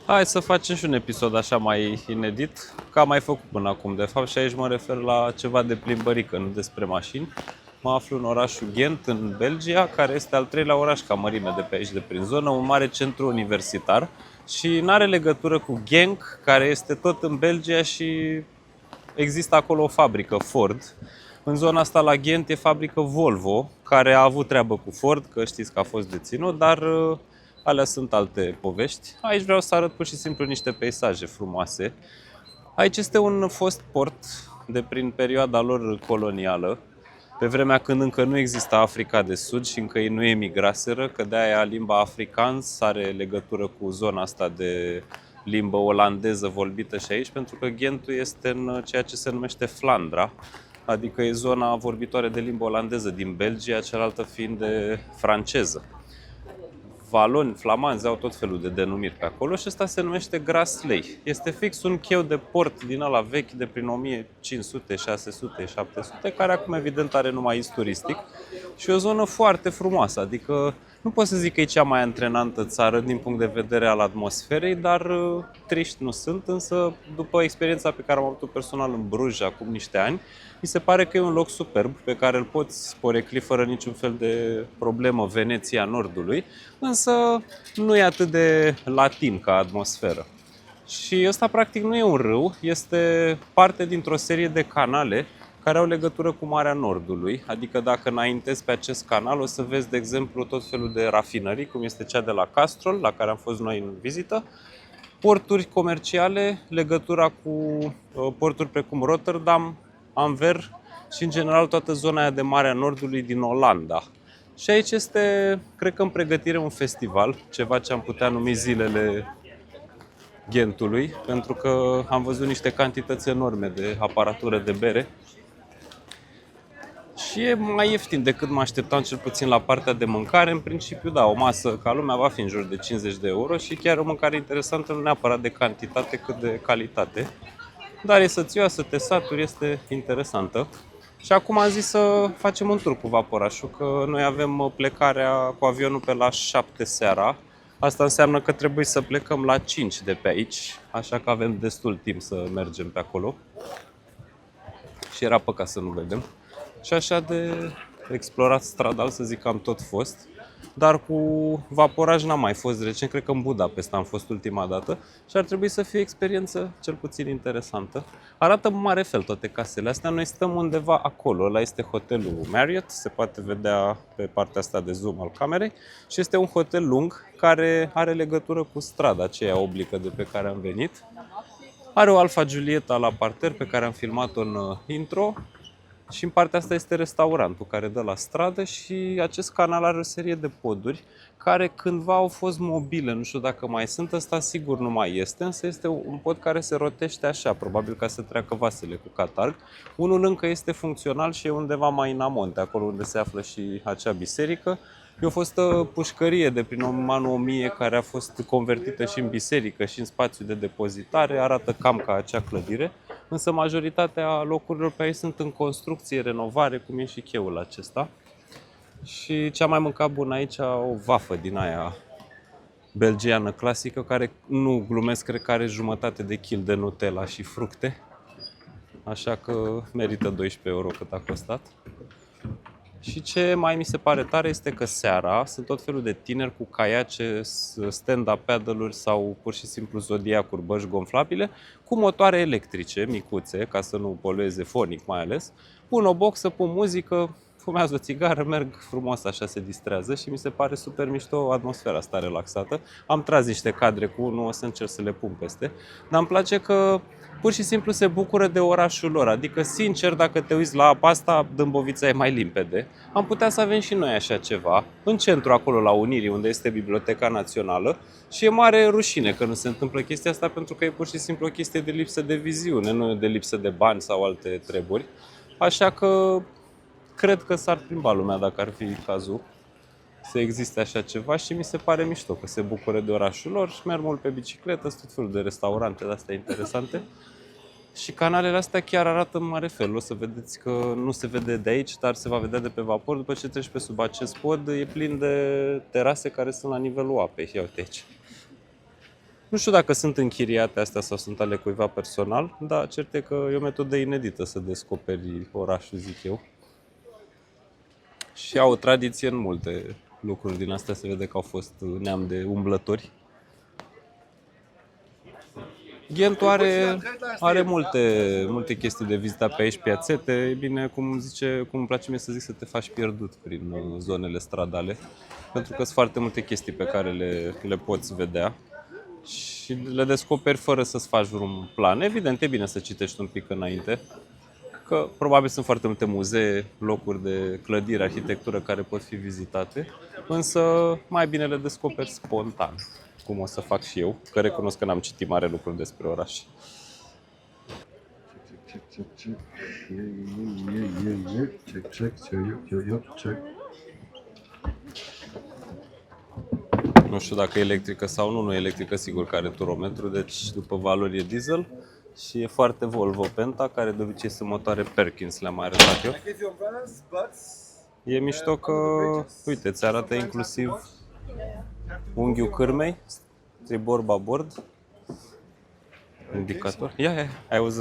Hai să facem și un episod așa mai inedit, ca am mai făcut până acum de fapt, și aici mă refer la ceva de plimbărică, nu despre mașini. Mă aflu în orașul Ghent, în Belgia, care este al treilea oraș ca mărime de pe aici, de prin zonă, un mare centru universitar și nu are legătură cu Genk, care este tot în Belgia și există acolo o fabrică Ford. În zona asta la Ghent e fabrică Volvo, care a avut treabă cu Ford, că știți că a fost deținut, dar alea sunt alte povești. Aici vreau să arăt pur și simplu niște peisaje frumoase. Aici este un fost port de prin perioada lor colonială, pe vremea când încă nu exista Africa de Sud și încă ei nu emigraseră, că de-aia limba afrikaans are legătură cu zona asta de limbă olandeză vorbită și aici, pentru că Ghentul este în ceea ce se numește Flandra, adică e zona vorbitoare de limbă olandeză din Belgia, cealaltă fiind de franceză. Valoni, flamanzi au tot felul de denumiri pe acolo și ăsta se numește Graslei. Este fix un cheu de port din ăla vechi de prin 1500, 600, 700, care acum evident are numai iz turistic și o zonă foarte frumoasă, adică nu pot să zic că e cea mai antrenantă țară din punct de vedere al atmosferei, dar triști nu sunt, însă după experiența pe care am avut-o personal în Bruj acum niște ani, mi se pare că e un loc superb pe care îl poți porecli fără niciun fel de problemă Veneția Nordului, însă nu e atât de latin ca atmosferă. Și ăsta practic nu e un râu, este parte dintr-o serie de canale care au legătură cu Marea Nordului, adică dacă înaintezi pe acest canal o să vezi, de exemplu, tot felul de rafinării, cum este cea de la Castrol, la care am fost noi în vizită, porturi comerciale, legătura cu porturi precum Rotterdam, Anvers și, în general, toată zona aia de Marea Nordului din Olanda. Și aici este, cred că în pregătire, un festival, ceva ce am putea numi zilele Ghentului, pentru că am văzut niște cantități enorme de aparatură de bere și e mai ieftin decât mă așteptam, cel puțin la partea de mâncare. În principiu, da, o masă ca lumea va fi în jur de 50 de euro și chiar o mâncare interesantă, nu neapărat de cantitate, cât de calitate. Dar e sățioasă, te saturi, este interesantă. Și acum am zis să facem un tur cu vaporașul, că noi avem plecarea cu avionul pe la 7 seara. Asta înseamnă că trebuie să plecăm la 5 de pe aici, așa că avem destul timp să mergem pe acolo. Și era păcat să nu vedem. Și așa de explorat stradal, să zic că am tot fost. Dar cu vaporaj n-am mai fost recent, cred că în Budapesta am fost ultima dată și ar trebui să fie o experiență cel puțin interesantă. Arată în mare fel toate casele astea, noi stăm undeva acolo, ăla este hotelul Marriott, se poate vedea pe partea asta de zoom al camerei și este un hotel lung care are legătură cu strada aceea oblică de pe care am venit. Are o Alfa Giulietta la parter pe care am filmat-o în intro. Și în partea asta este restaurantul care dă la stradă și acest canal are o serie de poduri care cândva au fost mobile, nu știu dacă mai sunt, ăsta sigur nu mai este, însă este un pod care se rotește așa, probabil ca să treacă vasele cu catarg. Unul încă este funcțional și e undeva mai în amonte, acolo unde se află și acea biserică. E o fostă pușcărie de prin anul 1000 care a fost convertită și în biserică și în spațiu de depozitare, arată cam ca acea clădire, însă majoritatea locurilor pe aici sunt în construcție, renovare, cum e și cheul acesta. Și ce am mai mâncat bun aici, o vafă din aia belgiană clasică, care nu glumesc, cred că are jumătate de kil de Nutella și fructe, așa că merită 12 euro cât a costat. Și ce mai mi se pare tare este că seara sunt tot felul de tineri cu caiace, stand-up paddle-uri sau pur și simplu zodiacuri, băși gonflabile, cu motoare electrice, micuțe, ca să nu polueze fonic mai ales. Pun o boxă, pun muzică, fumează o țigară, merg frumos așa, se distrează și mi se pare super mișto atmosfera asta relaxată. Am tras niște cadre cu unul, o să încerc să le pun peste, dar îmi place că pur și simplu se bucură de orașul lor. Adică, sincer, dacă te uiți la apa asta, Dâmbovița e mai limpede. Am putea să avem și noi așa ceva, în centru, acolo la Unirii, unde este Biblioteca Națională. Și e mare rușine că nu se întâmplă chestia asta, pentru că e pur și simplu o chestie de lipsă de viziune, nu de lipsă de bani sau alte treburi. Așa că cred că s-ar plimba lumea dacă ar fi cazul să existe așa ceva și mi se pare mișto că se bucură de orașul lor și merg mult pe bicicletă, sunt tot felul de restaurante de-astea interesante. Și canalele astea chiar arată în mare fel. O să vedeți că nu se vede de aici, dar se va vedea de pe vapor. După ce treci pe sub acest pod, e plin de terase care sunt la nivelul apei. Ia uite aici. Nu știu dacă sunt închiriate astea sau sunt ale cuiva personal, dar cert e că e o metodă inedită să descoperi orașul, zic eu. Și au o tradiție în multe lucruri din astea, se vede că au fost neam de umblători. Ghentul are multe chestii de vizitat pe aici, piațete. E bine, cum îmi place mie să zic, să te faci pierdut prin zonele stradale. Pentru că sunt foarte multe chestii pe care le poți vedea și le descoperi fără să-ți faci vreun plan. Evident, e bine să citești un pic înainte, că probabil sunt foarte multe muzee, locuri de clădiri, arhitectură care pot fi vizitate, însă mai bine le descoperi spontan, cum o să fac și eu, că recunosc că n-am citit mare lucruri despre oraș. Nu știu dacă e electrică sau nu e electrică, sigur că are turometru, deci după valori e diesel. Și e foarte Volvo Penta, care de obicei sunt motoare Perkins, le-am mai arătat eu. E mișto că, uite, îți arată inclusiv unghiul cârmei, tribord, babord, indicator. Yeah, I was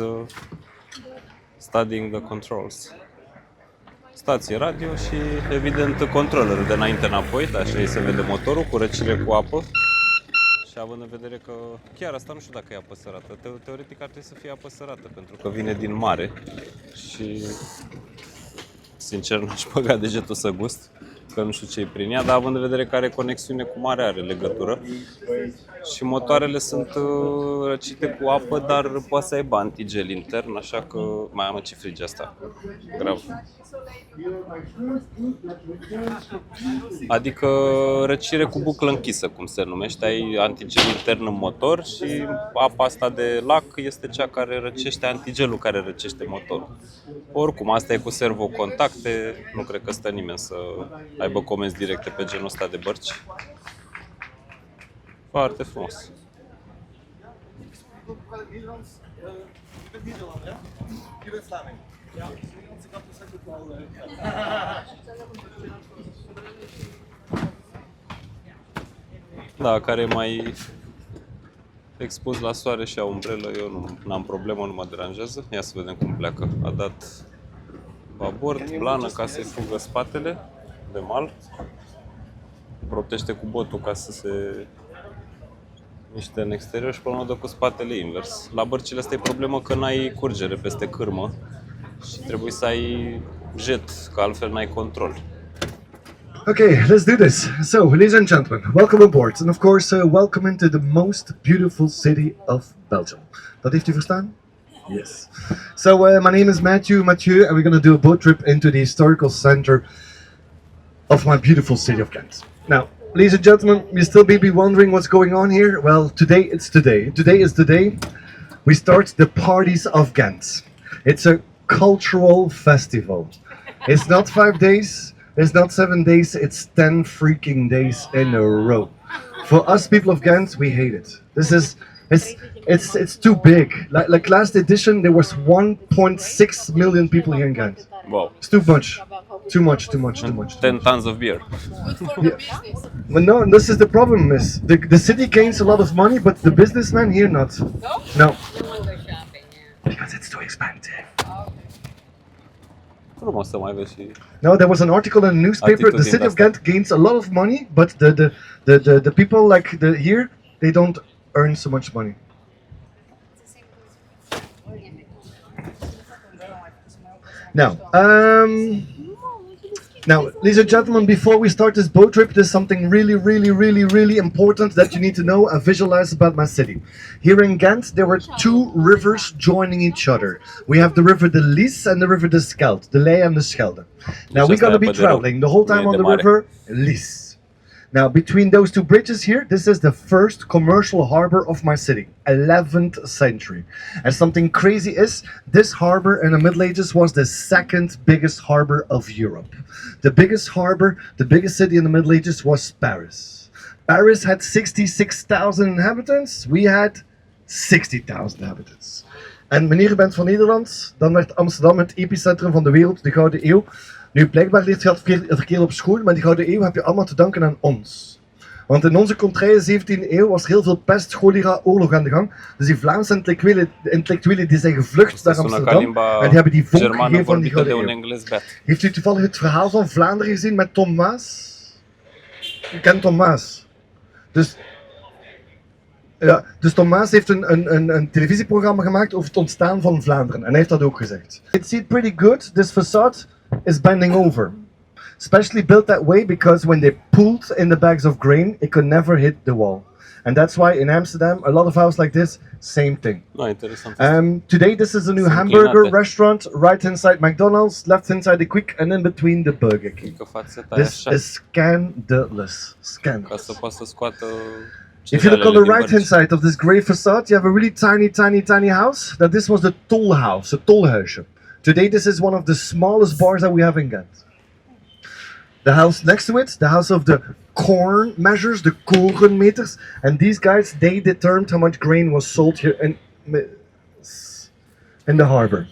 studying the controls. Stație radio și, evident, controllerul de înainte înapoi, dar așa se vede motorul cu răcire cu apă. Și având în vedere că chiar asta nu știu dacă e apă sărată, teoretic ar trebui să fie apă sărată, pentru că vine din mare și sincer nu-și băga degetul să gust, că nu știu ce-i prin ea, dar având în vedere că are conexiune cu mare, are legătură. Și motoarele sunt răcite cu apă, dar poate să aibă antigel intern, așa că mai am ce frige asta, grav. Adică răcire cu buclă închisă, cum se numește, ai antigel intern în motor și apa asta de lac este cea care răcește antigelul care răcește motorul. Oricum, asta e cu servocontacte, nu cred că stă nimeni să aibă comenzi directe pe genul ăsta de bărci. Foarte frumos. Da, care e mai expus la soare și a umbrelă, eu nu am problemă, nu mă deranjează. Ia să vedem cum pleacă. A dat babord, blană ca să-i fugă spatele de mal. Proptește cu botul ca să se miște în exterior și până dă cu spatele invers. La bărcile astea e problemă că n-ai curgere peste cârmă și trebuie să ai jet, că altfel n-ai control. Okay, let's do this. So, ladies and gentlemen, welcome aboard. And of course, welcome into the most beautiful city of Belgium. Dat heeft u verstaan? Yes. So, my name is Mathieu, and we're going to do a boat trip into the historical center of my beautiful city of Ghent. Now, ladies and gentlemen, you still may be wondering what's going on here. Well, today it's today. Today is the day we start the Parties of Ghent. It's a cultural festival. It's not 5 days, it's not 7 days, it's 10 freaking days in a row. For us people of Ghent, we hate it. It's too big. Like last edition, there was 1.6 million people here in Ghent. Wow. It's too much. Too much. 10 tons of beer. Yeah. But no, this is the problem, miss. The city gains a lot of money, but the businessmen here not. No. Because it's too expensive. Frumos să mai vezi și... No, there was an article in a newspaper. The city of Ghent gains a lot of money, but the people like here, they don't earn so much money. Now, ladies and gentlemen, before we start this boat trip, there's something really important that you need to know and visualize about my city. Here in Ghent, there were two rivers joining each other. We have the river de Lys and the river de Schelde, the Ley and the Schelde. Now, we're going to be traveling the whole time on the river Lys. Now, between those two bridges here, this is the first commercial harbor of my city, 11th century. And something crazy is, this harbor in the Middle Ages was the second biggest harbor of Europe. The biggest harbor, the biggest city in the Middle Ages was Paris. Paris had 66,000 inhabitants, we had 60,000 inhabitants. En wanneer je bent van Nederland, dan werd Amsterdam het epicentrum van de wereld, de Gouden Eeuw. Nu, blijkbaar leert je het verkeerd op school, maar die Gouden Eeuw heb je allemaal te danken aan ons. Want in onze contrée, 17e eeuw, was er heel veel pest, cholera, oorlog aan de gang. Dus die Vlaamse intellectuelen die zijn gevlucht naar Amsterdam en die hebben die vonk gegeven van die gouden eeuw. Heeft u toevallig het verhaal van Vlaanderen gezien met Tom Maas? U kent Tom Maas. Dus Tom Maas heeft een televisieprogramma gemaakt over het ontstaan van Vlaanderen. En hij heeft dat ook gezegd. It seemed pretty good. This facade is bending over. Specially built that way because when they pulled in the bags of grain, it could never hit the wall. And that's why in Amsterdam, a lot of houses like this, same thing. Today this is a new hamburger restaurant, right inside McDonald's, left inside the Quick, and in between the Burger King. This is scandalous. Scandalous. If you look on the right hand side of this grey facade, you have a really tiny house. Now this was the tolhouse, a tolhuisje. Today this is one of the smallest bars that we have in Ghent. The house next to it, the house of the corn measures, the korenmeters, and these guys, they determined how much grain was sold here in the harbor.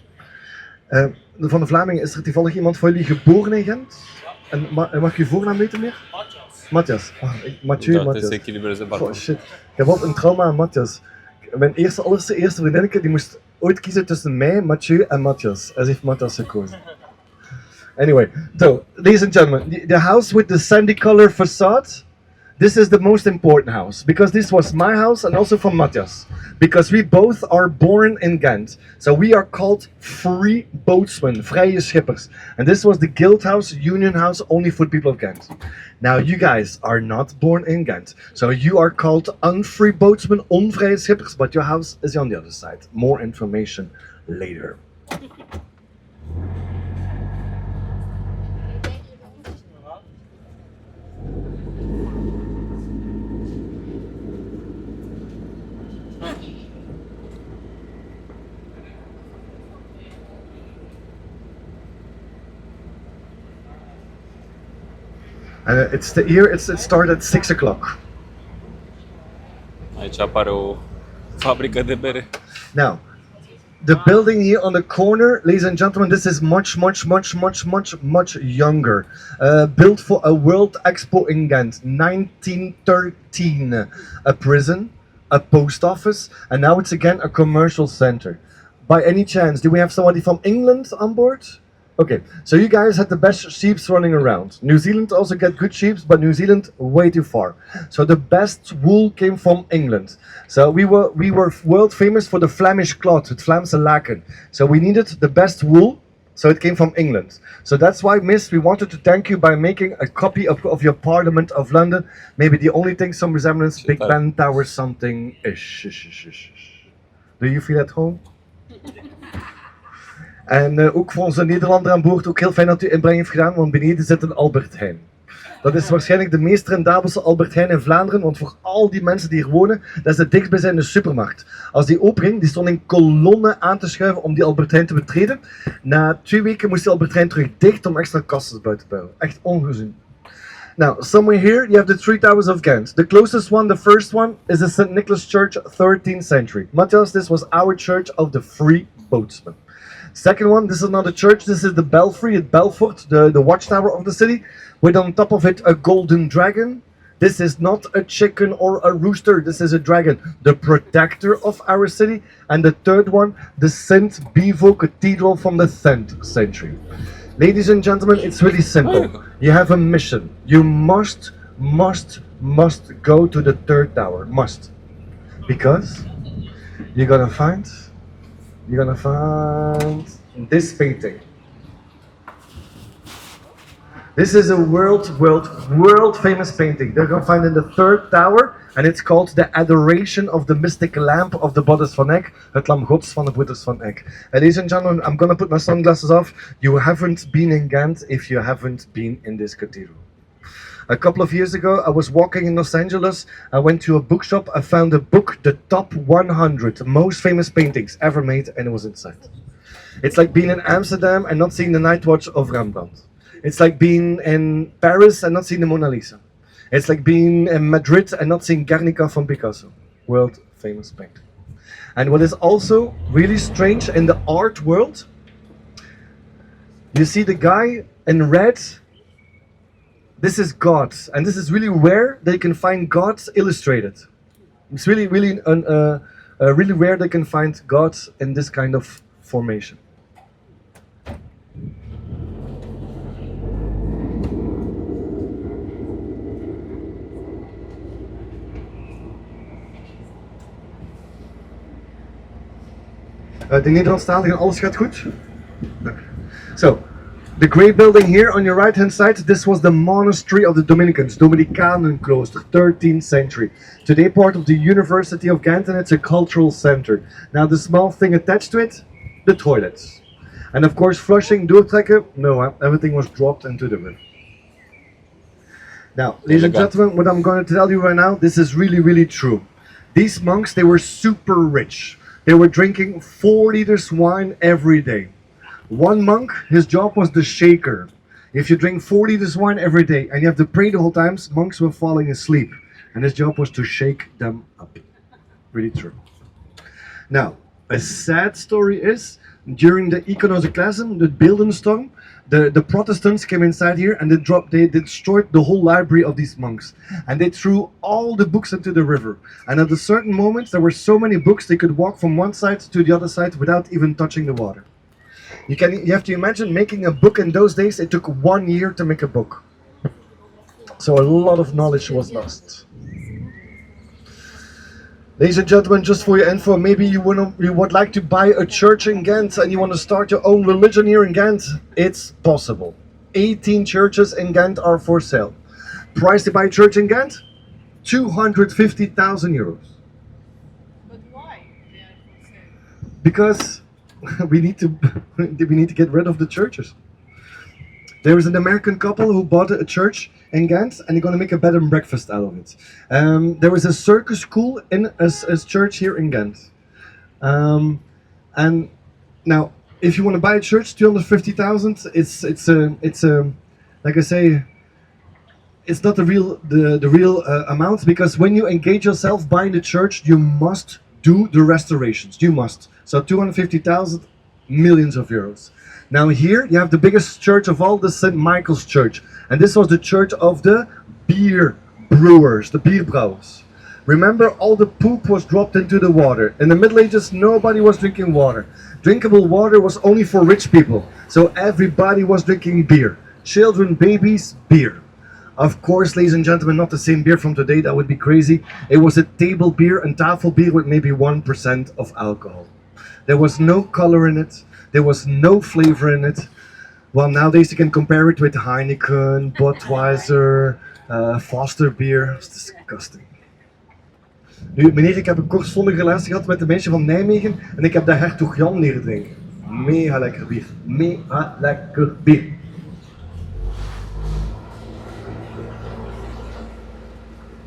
Van de Vlamingen, is er toevallig iemand van jullie geboren in Gent? En mag je voornaam weten meer? Matthias. Mathieu, Matthias. Oh shit, ik heb altijd een trauma aan Matthias. Mijn eerste vriendinnetje, die moest ooit kiezen tussen mij, Mathieu en Matthias. En ze heeft Matthias gekozen. Anyway, so, ladies and gentlemen, the house with the sandy color facade, this is the most important house, because this was my house and also from Matthias, because we both are born in Ghent. So we are called free boatsmen, vrije schippers. And this was the guild house, union house, only for people of Ghent. Now you guys are not born in Ghent, so you are called unfree boatsmen, onvrije schippers, but your house is on the other side. More information later. It started at 6 o'clock. Aici apare o fabrică de bere. Now, the building here on the corner, ladies and gentlemen, this is much younger. Built for a World Expo in Ghent, 1913. A prison, a post office, and now it's again a commercial center. By any chance, do we have somebody from England on board? Okay, so you guys had the best sheeps running around. New Zealand also get good sheeps, but New Zealand way too far. So the best wool came from England. So we were world famous for the Flemish cloth, het Vlaamse laken. So we needed the best wool, so it came from England. So that's why, miss, we wanted to thank you by making a copy of your Parliament of London. Maybe the only thing, some resemblance, Big Ben Tower, something ish. Do you feel at home? En ook voor onze Nederlander aan boord, ook heel fijn dat u inbreng heeft gedaan, want beneden zit een Albert Heijn. Dat is waarschijnlijk de meest rendabelste Albert Heijn in Vlaanderen, want voor al die mensen die hier wonen, dat is de dichtstbijzijnde supermarkt. Als die openging, die stond in kolonnen aan te schuiven om die Albert Heijn te betreden. Na 2 weken moest die Albert Heijn terug dicht om extra kassen buiten te bouwen. Echt ongezien. Now, somewhere here you have the 3 towers of Ghent. The closest one, the first one, is the St. Nicholas Church, 13th century. Matthias, this was our church of the free boatsmen. Second one, this is not a church, this is the belfry at Belfort, the watchtower of the city, with on top of it a golden dragon. This is not a chicken or a rooster, this is a dragon, the protector of our city. And the third one, the St. Bevo Cathedral from the 10th century. Ladies and gentlemen, it's really simple. You have a mission. You must go to the third tower. Must. Because you're gonna find this painting. This is a world famous painting. They're gonna find in the third tower, and it's called The Adoration of the Mystic Lamp of the Brothers van Eck, het lam gods van de broeders van Eck. Ladies and gentlemen, I'm gonna put my sunglasses off. You haven't been in Ghent if you haven't been in this cathedral. A couple of years ago, I was walking in Los Angeles. I went to a bookshop. I found a book, the top 100 most famous paintings ever made, and it was inside. It's like being in Amsterdam and not seeing the Night Watch of Rembrandt. It's like being in Paris and not seeing the Mona Lisa. It's like being in Madrid and not seeing Guernica from Picasso. World famous painting. And what is also really strange in the art world, you see the guy in red This is God, and this is really rare that you can find God illustrated. It's really rare that you can find God in this kind of formation. De Nederlandstaligen, alles gaat goed? So, the grey building here on your right hand side, this was the monastery of the Dominicans, Dominicanenklooster, 13th century. Today part of the University of Ghent, and it's a cultural center. Now the small thing attached to it, the toilets. And of course flushing, doortrekken, no, everything was dropped into the river. Now, ladies and gentlemen, what I'm going to tell you right now, this is really, really true. These monks, they were super rich. They were drinking 4 liters wine every day. One monk, his job was the shaker. If you drink 4 liters wine every day and you have to pray the whole time, monks were falling asleep. And his job was to shake them up. Really true. Now, a sad story is, during the iconoclasm, the Beeldenstorm, the Protestants came inside here and they destroyed the whole library of these monks. And they threw all the books into the river. And at a certain moment, there were so many books, they could walk from one side to the other side without even touching the water. You have to imagine making a book in those days, it took 1 year to make a book. So a lot of knowledge was lost. Ladies and gentlemen, just for your info, maybe you would like to buy a church in Ghent and you want to start your own religion here in Ghent. It's possible. 18 churches in Ghent are for sale. Price to buy a church in Ghent? 250,000 euros. But why they are for sale? Because we need to get rid of the churches. There is an American couple who bought a church in Ghent and they're going to make a bed and breakfast out of it. There is a circus school in a church here in Ghent. And now, if you want to buy a church, 250,000, it's like I say, it's not the real amount, because when you engage yourself buying the church, you must do the restorations. You must. So 250,000, millions of euros. Now here you have the biggest church of all, the St. Michael's Church. And this was the church of the beer brewers, the bierbrouwers. Remember, all the poop was dropped into the water. In the Middle Ages, nobody was drinking water. Drinkable water was only for rich people. So everybody was drinking beer. Children, babies, beer. Of course, ladies and gentlemen, not the same beer from today, that would be crazy. It was a table beer and tafel beer with maybe 1% of alcohol. There was no color in it. There was no flavor in it. Well, nowadays you can compare it with Heineken, Budweiser, Foster beer. It's disgusting. Nu, meneer, ik heb een kortstondige relatie gehad met een meisje van Nijmegen en ik heb daar Hertog Jan leren drinken. Mega lekker bier. Mega lekker bier.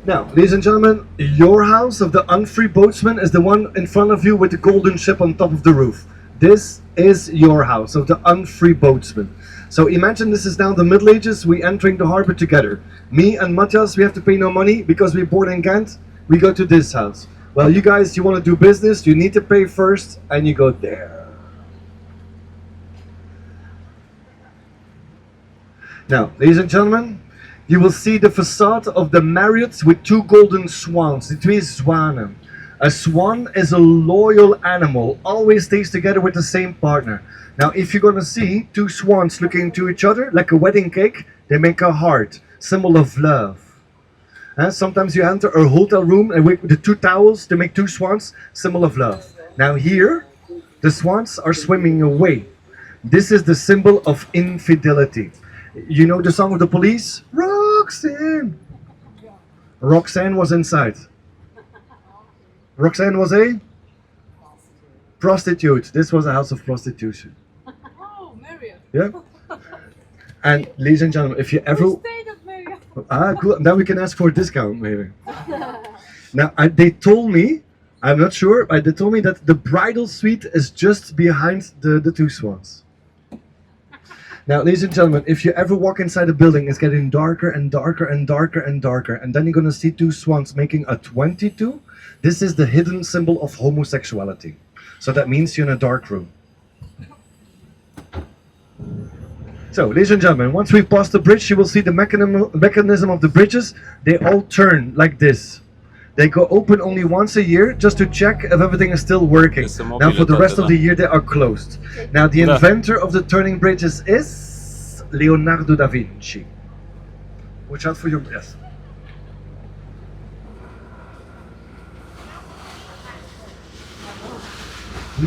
Now, ladies and gentlemen, your house of the unfree boatsman is the one in front of you with the golden ship on top of the roof. This is your house of the unfree boatsman. So imagine this is now the Middle Ages, we entering the harbor together. Me and Matthias, we have to pay no money because we're born in Ghent. We go to this house. Well, you guys, you want to do business, you need to pay first, and you go there. Now, ladies and gentlemen, you will see the facade of the Marriott with 2 golden swans, the 2 zwanen. A swan is a loyal animal, always stays together with the same partner. Now, if you're gonna see 2 swans looking to each other, like a wedding cake, they make a heart, symbol of love. And sometimes you enter a hotel room and with the 2 towels, they make 2 swans, symbol of love. Now here, the swans are swimming away. This is the symbol of infidelity. You know the song of the Police? Roxanne! Roxanne was inside. Roxanne was a prostitute. This was a house of prostitution. Oh, Marriott. Yeah? And ladies and gentlemen, if you ever... We stayed at Marriott. Ah, cool. Now we can ask for a discount, maybe. Now, they told me, I'm not sure, but they told me that the bridal suite is just behind the 2 swans. Now, ladies and gentlemen, if you ever walk inside a building, it's getting darker and darker and darker and darker, and then you're gonna see 2 swans making a 22. This is the hidden symbol of homosexuality. So that means you're in a dark room. So, ladies and gentlemen, once we've passed the bridge, you will see the mechanism of the bridges. They all turn like this. They go open only once a year just to check if everything is still working. Este Now, for the rest of the year, they are closed. Now, the Da. inventor of the turning bridges is Leonardo da Vinci. Watch out for your... Yes.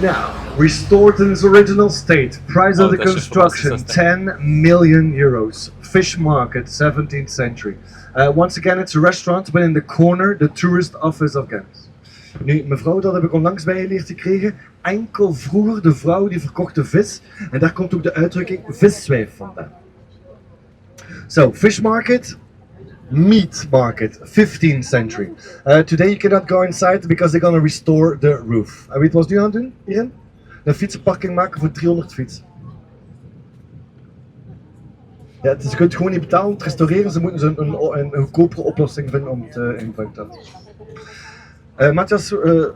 Now, restored in its original state. Price of the dat is construction, fantastisch. 10 million euros. Fish market, 17th century. Once again, it's a restaurant, but in the corner, the tourist office of Ghent. Nu, mevrouw, dat heb ik onlangs bijgeleerd gekregen. Enkel vroeger de vrouw die verkocht de vis. En daar komt ook de uitdrukking viswijf vandaan. So, fish market, meat market, 15th century. Today you cannot go inside because they're gonna restore the roof. En weet wat nu aan het doen, hierin? Een fietsenparking maken voor 300 fietsen. Ja, ze kunnen het gewoon niet betalen om te restaureren, ze moeten een goedkopere oplossing vinden om het in gebruik te houden. Matthias,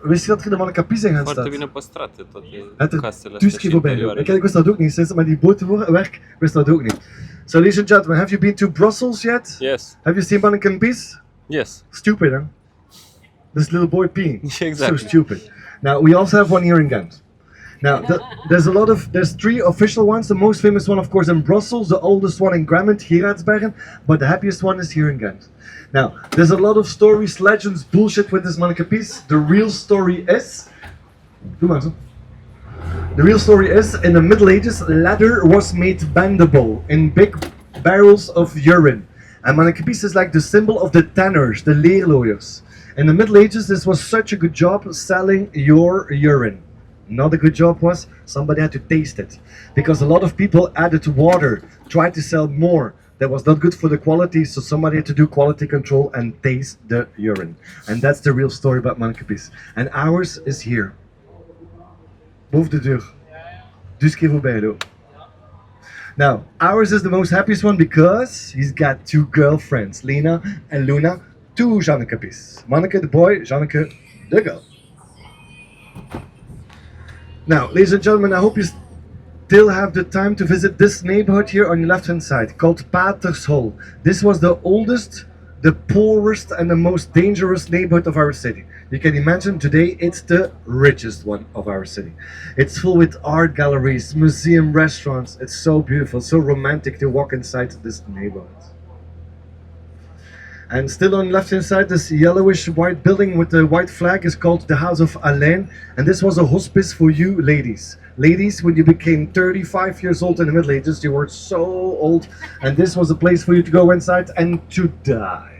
wist je dat er in de Manacapis in gaan Foarte staan? bine păstrate toate Het er casele astea tussen și voorbij. interioarele. Ik wist dat ook niet, sinds maar die botenwerk wist dat ook niet. So, ladies and gentlemen, have you been to Brussels yet? Yes, Have you seen Manacapis? yes. Stupid, huh? This little boy peeing. Exactly. So stupid. Now, we also have one here in Ghent. Now, there's three official ones. The most famous one, of course, in Brussels. The oldest one in Gravensteen, Geraardsbergen. But the happiest one is here in Ghent. Now, there's a lot of stories, legends, bullshit with this Manacapis. The real story is... Doe maar zo. The real story is, in the Middle Ages, leather was made bendable in big barrels of urine. And Manacapis is like the symbol of the tanners, the leerlooiers. In the Middle Ages, this was such a good job selling your urine. Not a good job was, somebody had to taste it. Because a lot of people added water, tried to sell more. That was not good for the quality, so somebody had to do quality control and taste the urine. And that's the real story about Manacapis. And ours is here. Boven de deur. Dus keer voorbij, though. Now, ours is the most happiest one because he's got two girlfriends, Lena and Luna, two Jannekepis. Manneke the boy, Janneke the girl. Now, ladies and gentlemen, I hope you still have the time to visit this neighborhood here on your left-hand side, called Patershol. This was the oldest, the poorest, and the most dangerous neighborhood of our city. You can imagine today it's the richest one of our city. It's full with art galleries, museum, restaurants. It's so beautiful, so romantic to walk inside this neighborhood. And still on the left hand side, this yellowish white building with the white flag is called the House of Alain. And this was a hospice for you ladies. Ladies, when you became 35 years old in the Middle Ages, you were so old. And this was a place for you to go inside and to die.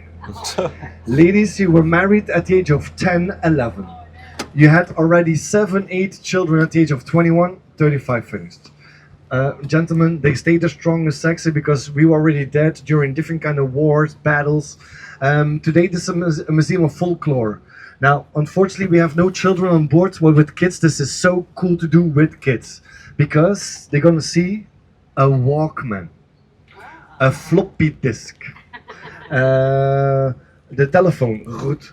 Ladies, you were married at the age of 10, 11. You had already 7, 8 children at the age of 21, 35 finished. Gentlemen, they stayed as strong as sexy because we were already dead during different kind of wars, battles. Today this is a museum of folklore. Now, unfortunately, we have no children on board. Well, with kids, this is so cool to do with kids because they're gonna see a Walkman, a floppy disk, the telephone, goed,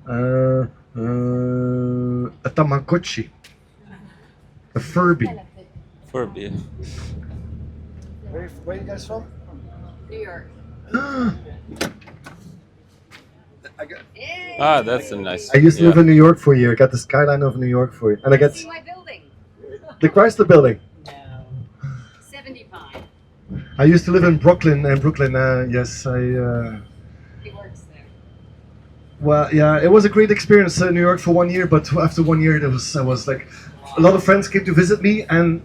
a Tamagotchi. A Furby. Furby. Where are you guys from? New York. Ah, that's a nice. I used to live in New York for a year. I got the skyline of New York for you. And I got See my building? the Chrysler building. No. 75. I used to live in Brooklyn, yes, He works there. well, yeah, it was a great experience in New York for 1 year, but after 1 year, I was like, a lot of friends came to visit me, and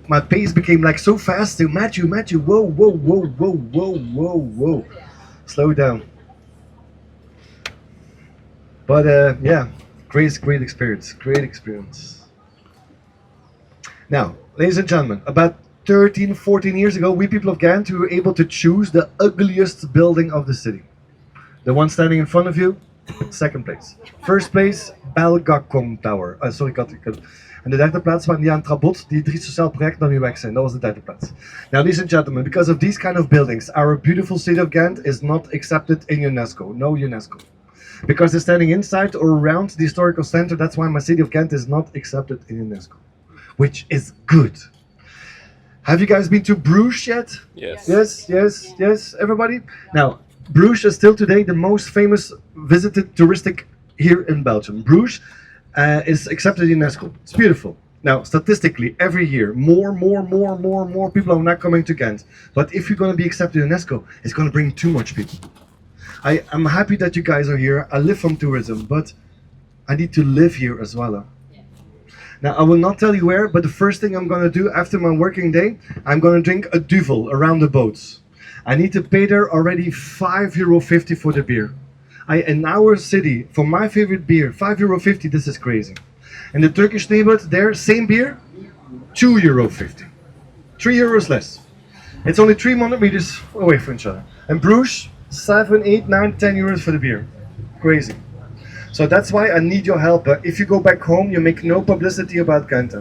my pace became like so fast. So Matthew, whoa, slow down. But yeah, great experience. Now, ladies and gentlemen, about 13, 14 years ago, we people of Ghent were able to choose the ugliest building of the city. The one standing in front of you, second place. First place, Belgacom Tower. Sorry, ik had. En de derde plaats waren die aan Trabot, die 3 sociaal projecten dan nu weg zijn. Dat was de derde plaats. Now, ladies and gentlemen, because of these kind of buildings, our beautiful city of Ghent is not accepted in UNESCO. No UNESCO. Because they're standing inside or around the historical center, that's why my city of Ghent is not accepted in UNESCO. Which is good. Have you guys been to Bruges yet? Yes. Yes, everybody? Now, Bruges is still today the most famous visited touristic here in Belgium. Bruges is accepted in UNESCO. It's beautiful. Now, statistically, every year, more people are not coming to Ghent. But if you're going to be accepted in UNESCO, it's going to bring too much people. I'm happy that you guys are here. I live from tourism, but I need to live here as well. Now, I will not tell you where, but the first thing I'm going to do after my working day, I'm going to drink a duvel around the boats. I need to pay there already €5.50 for the beer. In our city, for my favorite beer, €5.50, this is crazy. In the Turkish neighborhood, there, same beer, €2.50. €3 less. It's only 300 meters away from each other. And Bruges, 7, 8, 9, 10 euros for the beer. Crazy. So that's why I need your help. If you go back home, you make no publicity about Ghent.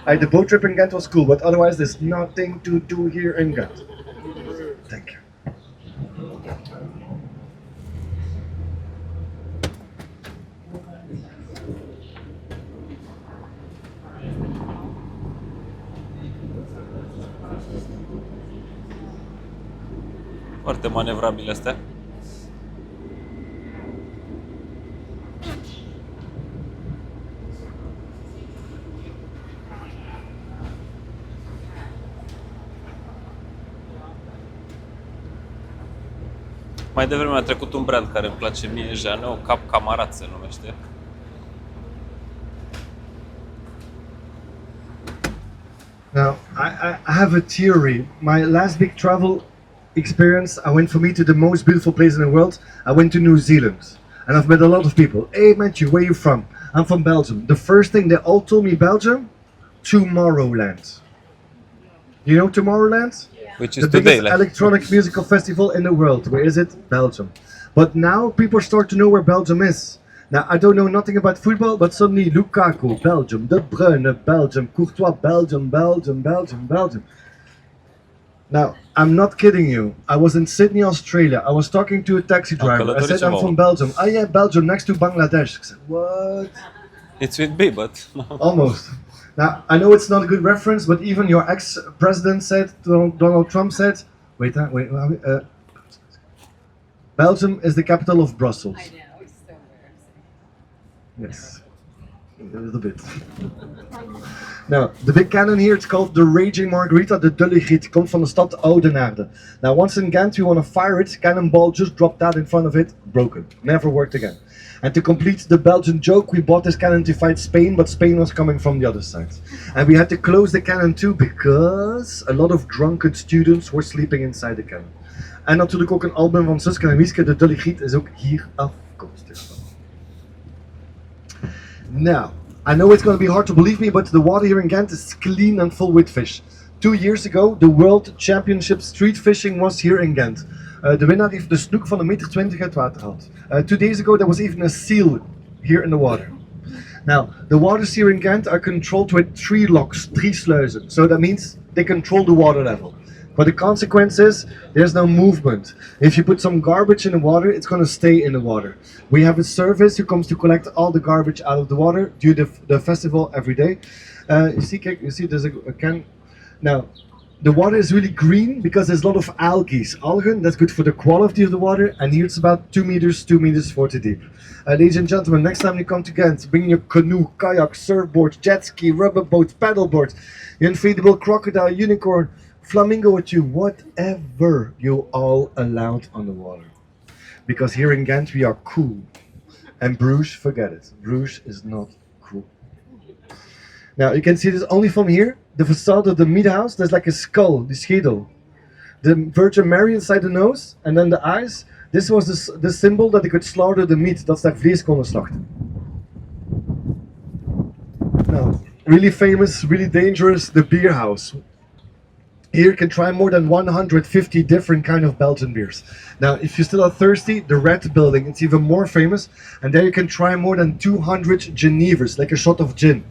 The boat trip in Ghent was cool, but otherwise there's nothing to do here in Ghent. Thank you. Foarte manevrabile astea. Mai devreme a trecut un brand care îmi place mie, Jeanne, Cap Camarat se numește. Now, I have a theory. My last big travel experience, I went for me to the most beautiful place in the world. I went to New Zealand. And I've met a lot of people. Hey Matthew, where are you from? I'm from Belgium. The first thing they all told me, Belgium, Tomorrowland. You know Tomorrowland? Which is The today, biggest like. electronic musical festival in the world. Where is it? Belgium. But now people start to know where Belgium is. Now I don't know nothing about football, but suddenly Lukaku, Belgium, De Bruyne, Belgium, Courtois, Belgium. Now, I'm not kidding you. I was in Sydney, Australia. I was talking to a taxi driver. I said, I'm from Belgium. Oh yeah, Belgium, next to Bangladesh. I said, what? It's with B, but Almost. Now, I know it's not a good reference, but even your ex-president said, Donald Trump said, Belgium is the capital of Brussels. I know, it's so embarrassing. Yes, a little bit. Now, the big cannon here, it's called the Raging Margarita de Atelierul. Comes from the stad Oudenaarde. Now, once in Ghent, you want to fire it, cannonball just dropped out in front of it, broken. Never worked again. And to complete the Belgian joke, we bought this cannon to fight Spain, but Spain was coming from the other side. And we had to close the cannon too, because a lot of drunken students were sleeping inside the cannon. En natuurlijk ook een album van Suske en Wiske, de Atelierul, is ook hier afkomstig. Now, I know it's going to be hard to believe me, but the water here in Ghent is clean and full with fish. 2 years ago, the World Championship Street Fishing was here in Ghent. De winnaar heeft de snoek van 1,20 meter uit water gehad. 2 days ago, there was even a seal here in the water. Now, the waters here in Ghent are controlled with 3 locks, 3 sluizen. So that means they control the water level. But the consequence is, there's no movement. If you put some garbage in the water, it's going to stay in the water. We have a service who comes to collect all the garbage out of the water due the festival every day. You see there's a can. Now, the water is really green because there's a lot of algae. Algen, that's good for the quality of the water, and here it's about 2 meters 40 deep. Ladies and gentlemen, next time you come to Ghent, bring your canoe, kayak, surfboard, jet ski, rubber boat, paddleboard, your inflatable crocodile, unicorn, flamingo with you, whatever you all allowed on the water. Because here in Ghent we are cool. And Bruges, forget it. Bruges is not cool. Now you can see this only from here. The facade of the meat house, there's like a skull, the schedel. The Virgin Mary inside the nose, and then the eyes. This was the symbol that they could slaughter the meat, dat ze dat vlees konden slachten. Now, really famous, really dangerous, the beer house. Here you can try more than 150 different kind of Belgian beers. Now, if you still are thirsty, the Red Building, it's even more famous. And there you can try more than 200 Genevers, like a shot of gin.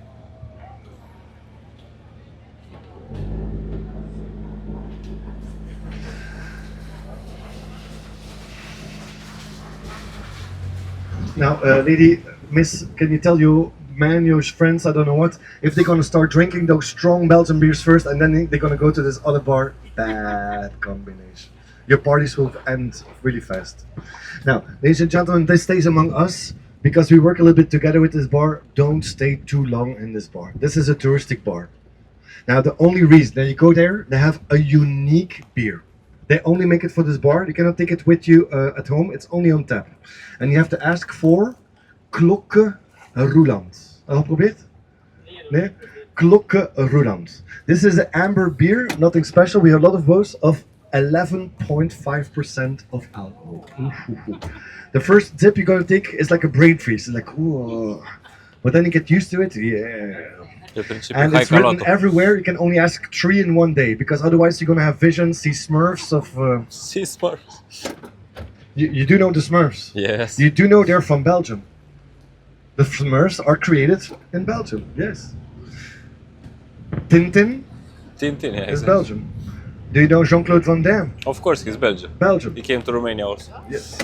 Now, lady, miss, can you tell you man, your friends, I don't know what, if they're gonna start drinking those strong Belgian beers first and then they're gonna go to this other bar, bad combination. Your parties will end really fast. Now, ladies and gentlemen, this stays among us because we work a little bit together with this bar. Don't stay too long in this bar. This is a touristic bar. Now, the only reason that you go there, they have a unique beer. They only make it for this bar. You cannot take it with you at home. It's only on tap. And you have to ask for Klokke Roeland. Al geprobeerd? Nee? Klokke Roeland. This is an amber beer, nothing special. We have a lot of those of 11.5% of alcohol. The first dip you're gonna take is like a brain freeze. It's like, ooh. But then you get used to it, yeah. And it's written everywhere. You can only ask 3 in one day because otherwise you're gonna have visions, see Smurfs of. See Smurfs. You do know the Smurfs. Yes. You do know they're from Belgium. The Smurfs are created in Belgium. Yes. Tintin Tintin, yeah, is exactly. Belgium. Do you know Jean-Claude Van Damme? Of course, he's Belgian. Belgium. He came to Romania also. Yes.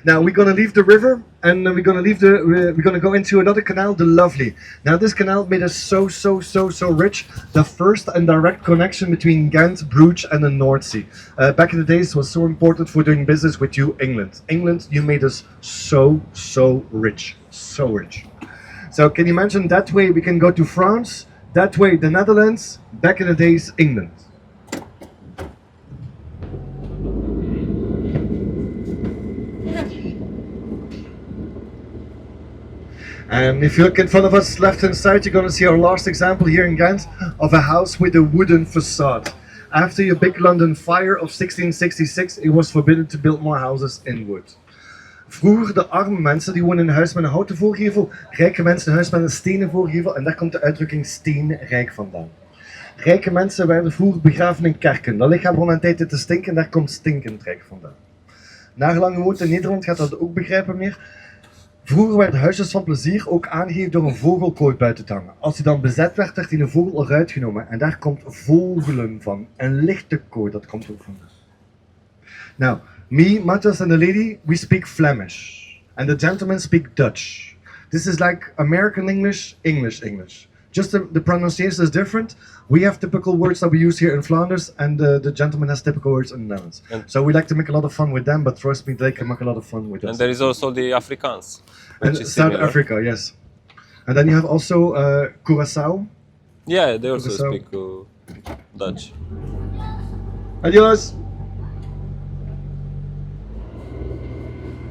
Now we're gonna leave the river and we're gonna go into another canal, the Lovely. Now this canal made us so rich. The first and direct connection between Ghent, Bruges and the North Sea. Back in the days, it was so important for doing business with you, England. England, you made us so rich, so rich. So can you imagine that way we can go to France, that way the Netherlands, back in the days, England. And if you look in front of us, left hand side, you're going to see our last example here in Ghent of a house with a wooden facade. After the big London fire of 1666, it was forbidden to build more houses in wood. Vroeger, de arme mensen, die woonden in een huis met een houten voorgevel, rijke mensen in een huis met een stenen voorgevel, en daar komt de uitdrukking steenrijk vandaan. Rijke mensen werden vroeger begraven in kerken. Dat lichaam begon een tijd te stinken, en daar komt stinkend rijk vandaan. Nagelang gewoond in Nederland gaat dat ook begrijpen meer. Vroeger werden huisjes van plezier ook aangegeven door een vogelkooi buiten te hangen. Als die dan bezet werd, werd die een vogel eruit genomen. En daar komt vogelen van. Een lichte kooi, dat komt ook vandaan. Now, me, Matthias and the lady, we speak Flemish. And the gentleman speak Dutch. This is like American English, English. Just the pronunciation is different. We have typical words that we use here in Flanders, and the gentleman has typical words in the Netherlands. So we like to make a lot of fun with them, but trust me, they can make a lot of fun with us. And there is also the Afrikaans. And Which is South similar. Africa, yes. And then you have also Curaçao. Yeah, they also Curaçao. speak Dutch. Adios!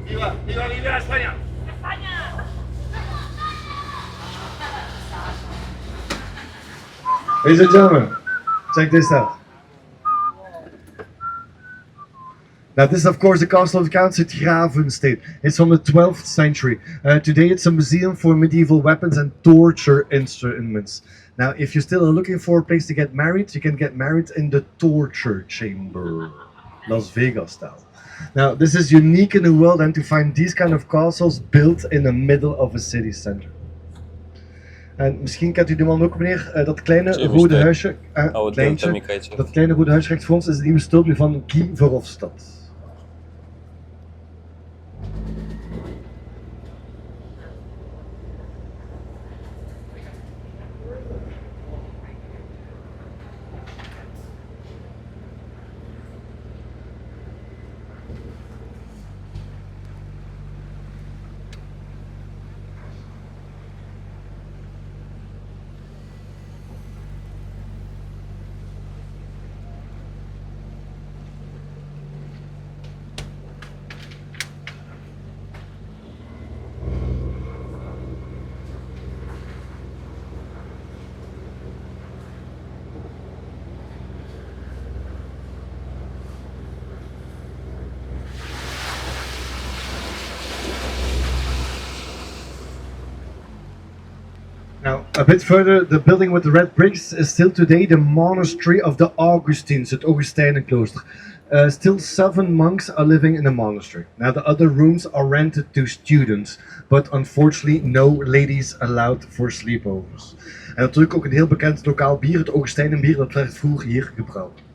¡Viva! ¡Viva, viva España! Ladies and gentlemen, check this out. Now this is of course the castle of Counts at Gravensteen. It's from the 12th century. Today it's a museum for medieval weapons and torture instruments. Now if you still are looking for a place to get married, you can get married in the torture chamber. Las Vegas style. Now this is unique in the world, and to find these kind of castles built in the middle of a city center. En misschien kent u de man ook, meneer, dat kleine James rode Dean. huisje, kleintje, dat kleine rode huisje rechts voor ons is het nieuwe stulpje van Guy Verhofstadt. Now, a bit further, the building with the red bricks is still today the monastery of the Augustines, het Augustijnenklooster. Still 7 monks are living in the monastery. Now, the other rooms are rented to students, but unfortunately no ladies allowed for sleepovers. En natuurlijk ook een heel bekend lokaal bier, het Augustijnenbier, dat werd vroeger hier gebrouwen.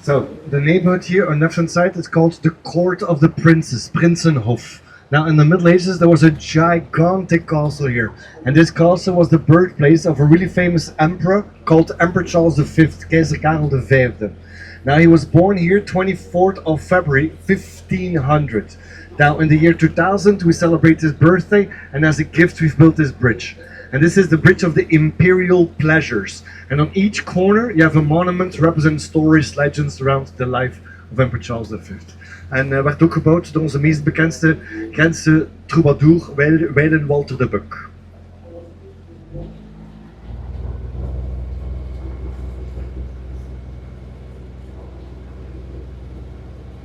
So the neighborhood here on the left hand side is called the Court of the Princes, Prinsenhof. Now in the Middle Ages there was a gigantic castle here, and this castle was the birthplace of a really famous emperor called Emperor Charles V, Keizer Karel V. Now he was born here 24th of February 1500. Now in the year 2000 we celebrate his birthday, and as a gift we've built this bridge. And this is the bridge of the Imperial Pleasures. And on each corner you have a monument representing stories, legends around the life of Emperor Charles V. En werd ook gebouwd door onze meest bekendste Gentse troubadour, Wijlen Walter de Buck.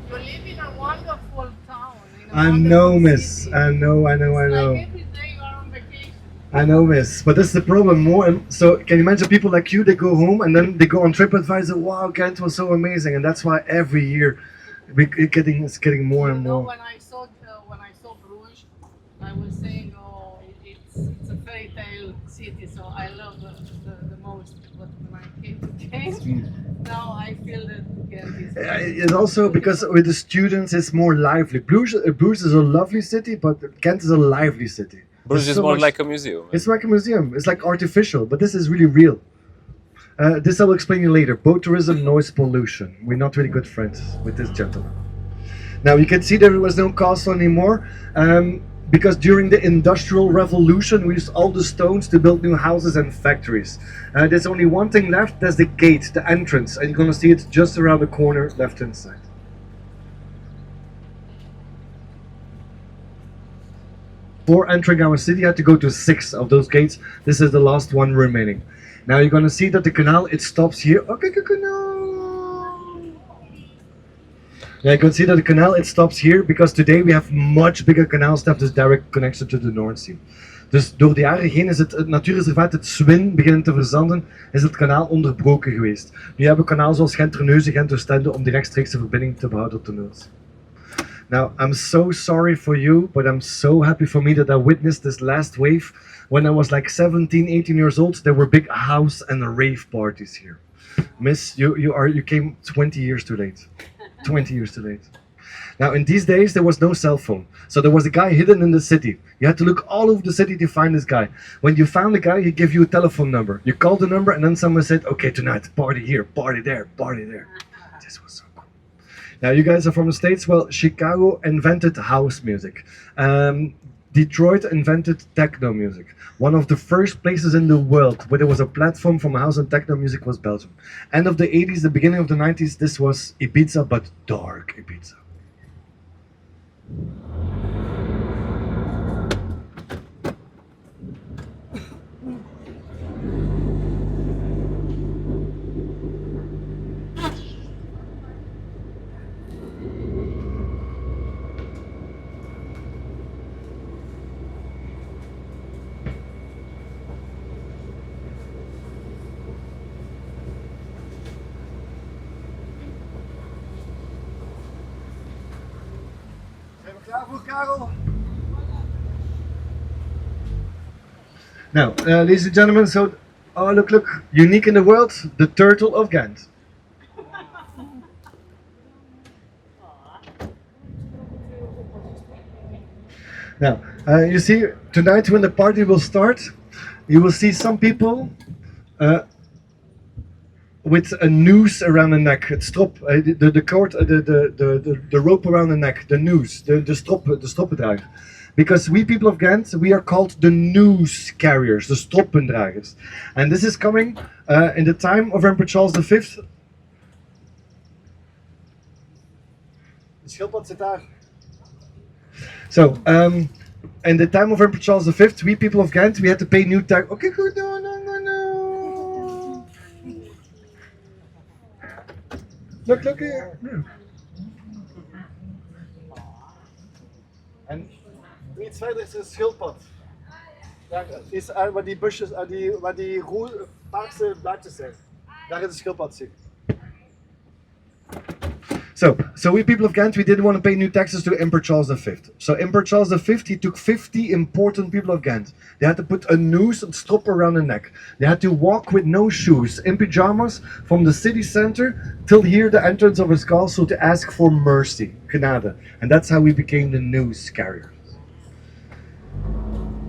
You live in a wonderful town. In a I wonderful know, miss. city. I know. Like every day you are on vacation. I know, miss. But this is the problem. So can you imagine people like you? They go home and then they go on TripAdvisor. Wow, Ghent was so amazing, and that's why every year it's getting more and You know, more. when I saw Bruges, I was saying, oh, it's a fairy tale city, so I love the most. But when I came to Ghent, now I feel that Ghent is. It's also because with the students, it's more lively. Bruges is a lovely city, but Ghent is a lively city. Bruges There's is so more much- like a museum. It's like a museum. It's like artificial, but this is really real. This I will explain you later. Boat tourism, noise pollution. We're not really good friends with this gentleman. Now you can see there was no castle anymore because during the Industrial Revolution we used all the stones to build new houses and factories. There's only one thing left. That's the gate, the entrance, and you're gonna see it just around the corner, left hand side. Before entering our city, you had to go to 6 of those gates. This is the last one remaining. Now you're gonna see that the canal, it stops here. Okay, canal. Yeah, you can see that the canal, it stops here because today we have much bigger canals that have this direct connection to the North Sea. Dus door de jaren heen is het natuurreservaat, het Swin, beginnen te verzanden, is het kanaal onderbroken geweest. Nu hebben we kanaal zoals Gent-Terneuzen, Gent-Oostende om die rechtstreekse verbinding te behouden op de Noord. Now, I'm so sorry for you, but I'm so happy for me that I witnessed this last wave. When I was like 17, 18 years old, there were big house and rave parties here. Miss, you came 20 years too late. 20 years too late. Now, in these days, there was no cell phone. So there was a guy hidden in the city. You had to look all over the city to find this guy. When you found the guy, he gave you a telephone number. You called the number and then someone said, okay, tonight, party here, party there, party there. This was so cool. Now, you guys are from the States. Well, Chicago invented house music. Detroit invented techno music. One of the first places in the world where there was a platform from house and techno music was Belgium. End of the 80s, the beginning of the 90s, this was Ibiza, but dark Ibiza. Now, ladies and gentlemen, so, oh look, unique in the world, the turtle of Ghent. Now, you see, tonight when the party will start, you will see some people with a noose around the neck, het strop, the cord, the rope around the neck, the noose, the stroppendrager. Because we people of Ghent, we are called the noose carriers, the stroppendragers. And this is coming in the time of Emperor Charles V. De schildpad zit daar. So, in the time of Emperor Charles V, we people of Ghent, we had to pay new tax. Okay, good, no. Look here. En iets verder is een schildpad. Daar is waar die busjes, waar die paarse blaadjes zijn. Daar is een schildpad, zie. So we people of Ghent, we didn't want to pay new taxes to Emperor Charles V. So Emperor Charles V, he took 50 important people of Ghent. They had to put a noose and strop around the neck. They had to walk with no shoes, in pajamas, from the city center till here, the entrance of his castle, to ask for mercy, genade. And that's how we became the noose carriers.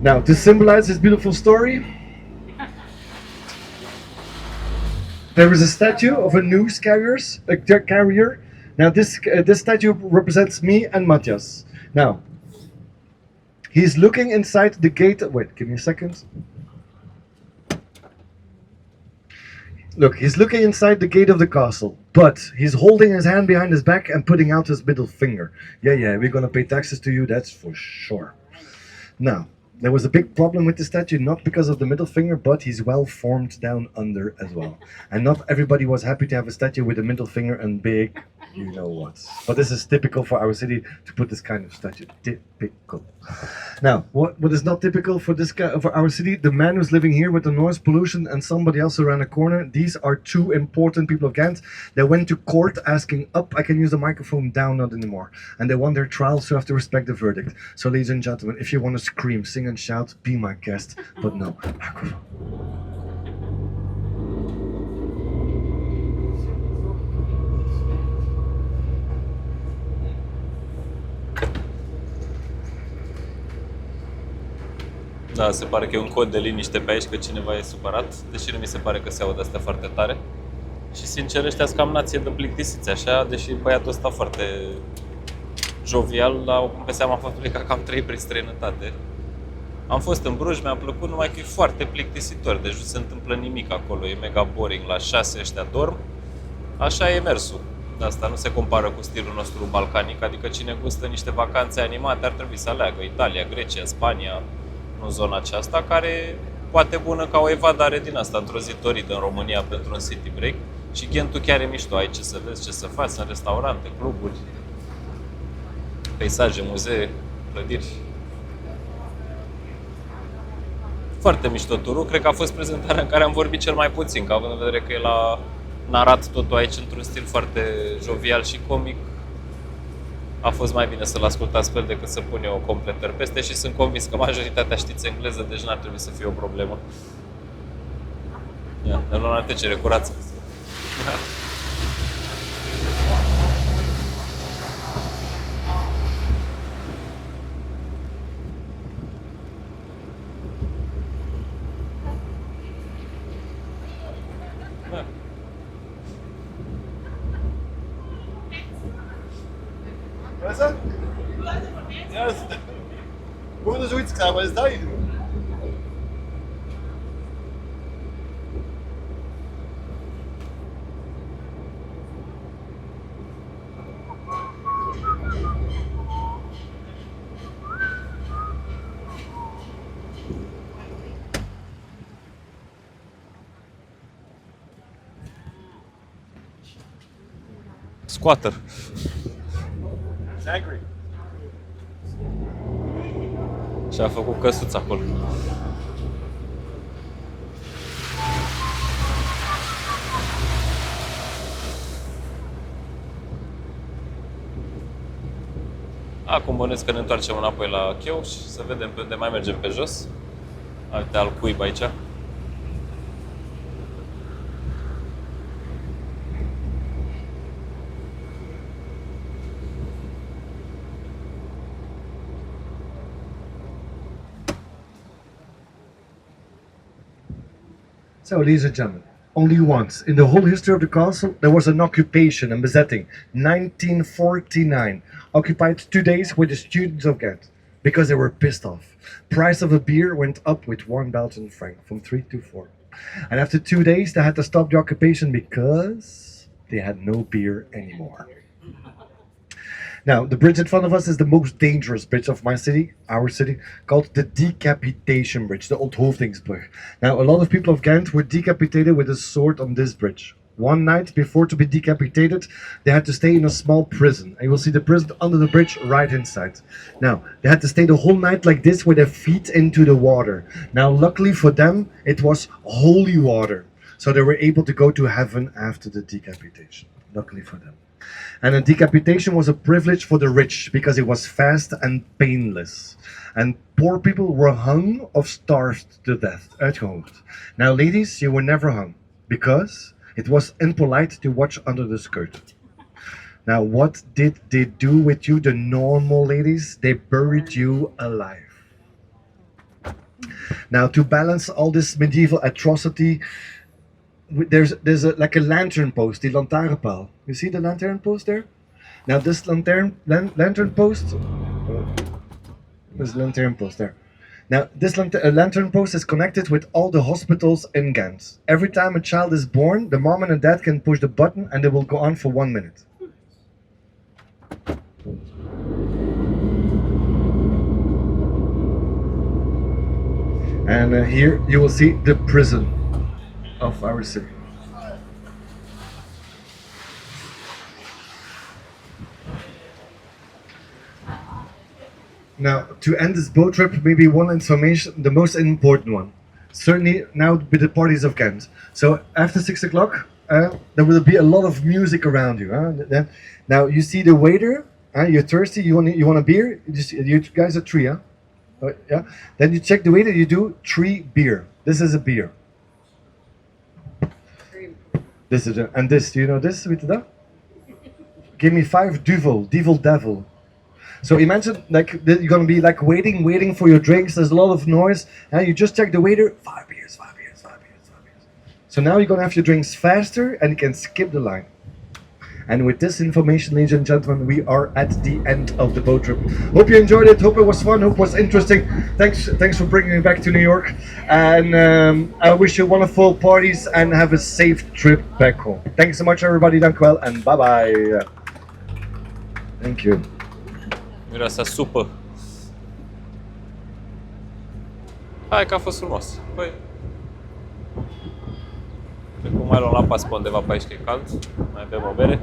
Now, to symbolize this beautiful story, there is a statue of a noose carrier. Now this statue represents me and Matthias. Now, he's looking inside the gate. Wait, give me a second. Look, he's looking inside the gate of the castle, but he's holding his hand behind his back and putting out his middle finger. Yeah, we're gonna pay taxes to you, that's for sure. Now, there was a big problem with the statue, not because of the middle finger, but he's well formed down under as well. And not everybody was happy to have a statue with a middle finger and big, you know what. But this is typical for our city to put this kind of statue. Typical. Now, what is not typical for for our city? The man who's living here with the noise pollution and somebody else around the corner. These are two important people of Ghent. They went to court asking up, I can use the microphone, down, not anymore. And they won their trial, so you have to respect the verdict. So ladies and gentlemen, if you want to scream, sing and shout, be my guest. But no, microphone. Da, se pare că e un cod de liniște pe aici, că cineva e supărat, deși nu mi se pare că se audă astea foarte tare. Și sincer, ăștia sunt cam nație de plictisiți, așa, deși băiatul ăsta foarte jovial, dar pe seama faptului că cam trăit prin străinătate. Am fost în Bruj, mi-a plăcut, numai că e foarte plictisitor, deci nu se întâmplă nimic acolo, e mega boring, la 6 ăștia dorm, așa e mersul. De asta nu se compară cu stilul nostru balcanic, adică cine gustă niște vacanțe animate ar trebui să aleagă Italia, Grecia, Spania, în zona aceasta, care poate bună ca o evadare din asta, într-o zi dorită în România pentru un city break. Și Ghentul chiar e mișto, ai ce să vezi, ce să faci, sunt restaurante, cluburi, peisaje, muzee, clădiri. Foarte mișto turul, cred că a fost prezentarea în care am vorbit cel mai puțin, că având în vedere că el a narat totul aici într-un stil foarte jovial și comic, a fost mai bine să-l ascultați pe el decât să pun eu completări peste și sunt convins că majoritatea știți engleză, deci n-ar trebui să fie o problemă. Ia, ne luăm la trecere, curață. Was ist das? Ja, das ist. Wo ist das gerade? Was ist da? Squatter. Angry. Și a făcut căsuța acolo. Acum bănuiesc că ne întoarcem înapoi la Cheu și să vedem pe unde mai mergem pe jos. Uite, al cuib aici. So, ladies and gentlemen, only once in the whole history of the castle there was an occupation, a bezetting. 1949, occupied 2 days with the students of Ghent because they were pissed off. Price of a beer went up with 1 Belgian franc from 3 to 4, and after 2 days they had to stop the occupation because they had no beer anymore. Now, the bridge in front of us is the most dangerous bridge of my city, our city, called the Decapitation Bridge, the Onthoofdingsbrug. Now, a lot of people of Ghent were decapitated with a sword on this bridge. One night before to be decapitated, they had to stay in a small prison. And you will see the prison under the bridge right inside. Now, they had to stay the whole night like this with their feet into the water. Now, luckily for them, it was holy water. So they were able to go to heaven after the decapitation. Luckily for them. And a decapitation was a privilege for the rich because it was fast and painless. And poor people were hung or starved to death. Uitgehoogd. Now, ladies, you were never hung because it was impolite to watch under the skirt. Now, what did they do with you, the normal ladies? They buried you alive. Now, to balance all this medieval atrocity, there's like a lantern post, the lantaarnpaal. You see the lantern post there? Now, this lantern post, there's a lantern post there. Now, this lantern post is connected with all the hospitals in Ghent. Every time a child is born, the mom and the dad can push the button and it will go on for 1 minute. And here you will see the prison of our city. Now, to end this boat trip, maybe one information, the most important one. Certainly now with the parties of Ghent. So after 6 o'clock, there will be a lot of music around you. Now you see the waiter. You're thirsty. You want a beer? You guys are 3, huh? Yeah. Then you check the waiter. You do 3 beer. This is a beer. This is and this. Do you know this? Weet je dat? Give me 5 duvel. Devil. So imagine like you're gonna be like waiting for your drinks. There's a lot of noise, and you just check the waiter. 5 beers. So now you're gonna have your drinks faster, and you can skip the line. And with this information, ladies and gentlemen, we are at the end of the boat trip. Hope you enjoyed it. Hope it was fun. Hope it was interesting. Thanks for bringing me back to New York. And I wish you wonderful parties and have a safe trip back home. Thanks so much, everybody. Dank wel and bye bye. Thank you. Miroase a supă. Hai că a fost frumos. Păi, cred că mai luăm la pas pe undeva pe aici, că e cald. Mai bem o bere.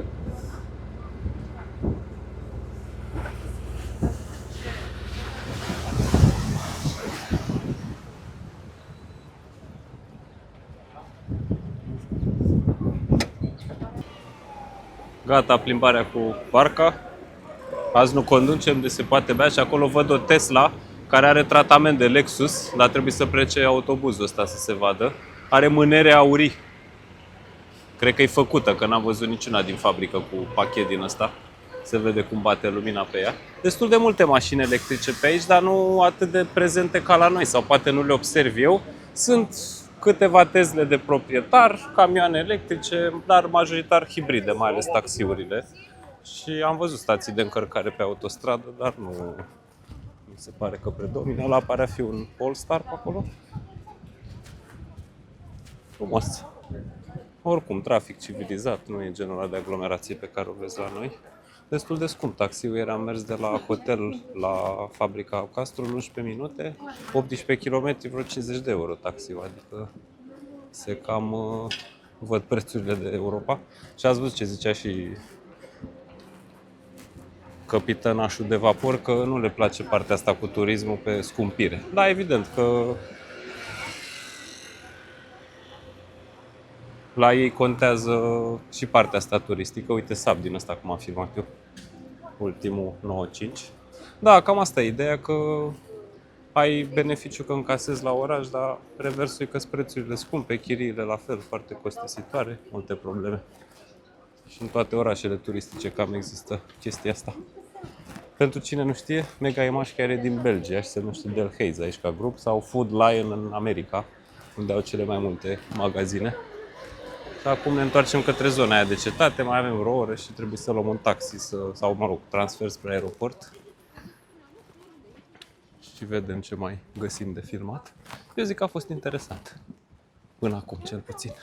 Gata plimbarea cu barca. Azi nu conducem, de se poate bea și acolo văd o Tesla care are tratament de Lexus, dar trebuie să plece autobuzul ăsta să se vadă. Are mânere aurii. Cred că e făcută, că n-am văzut niciuna din fabrică cu pachet din ăsta. Se vede cum bate lumina pe ea. Destul de multe mașini electrice pe aici, dar nu atât de prezente ca la noi, sau poate nu le observ eu. Sunt câteva Tesle de proprietar, camioane electrice, dar majoritar hibride, mai ales taxiurile. Și am văzut stații de încărcare pe autostradă, dar nu mi se pare că predomină. Ăla pare a fi un Polestar pe acolo. Frumos. Oricum, trafic civilizat, nu e genul ăla de aglomerație pe care o vezi la noi. Destul de scump taxiul, ieri am mers de la hotel la fabrica Castro 11 minute, 18 km, vreo 50 de euro taxiul, adică se cam văd prețurile de Europa. Și ați văzut ce zicea și capitanașul de vapor, că nu le place partea asta cu turismul pe scumpire. Da, evident că la ei contează și partea asta turistică. Uite sab din ăsta, cum am filmat eu, ultimul 9.5. Da, cam asta e ideea, că ai beneficiu că încasezi la oraș, dar reversul e că sunt prețurile scumpe, chiriile la fel, foarte costisitoare, multe probleme. Și în toate orașele turistice cam există chestia asta. Pentru cine nu știe, Mega Image chiar e din Belgia și se numește Delhaize aici ca grup, sau Food Lion în America, unde au cele mai multe magazine. Și acum ne întoarcem către zona aia de cetate, mai avem vreo oră și trebuie să luăm un taxi sau, mă rog, transfer spre aeroport. Și vedem ce mai găsim de filmat. Eu zic că a fost interesant. Până acum, cel puțin.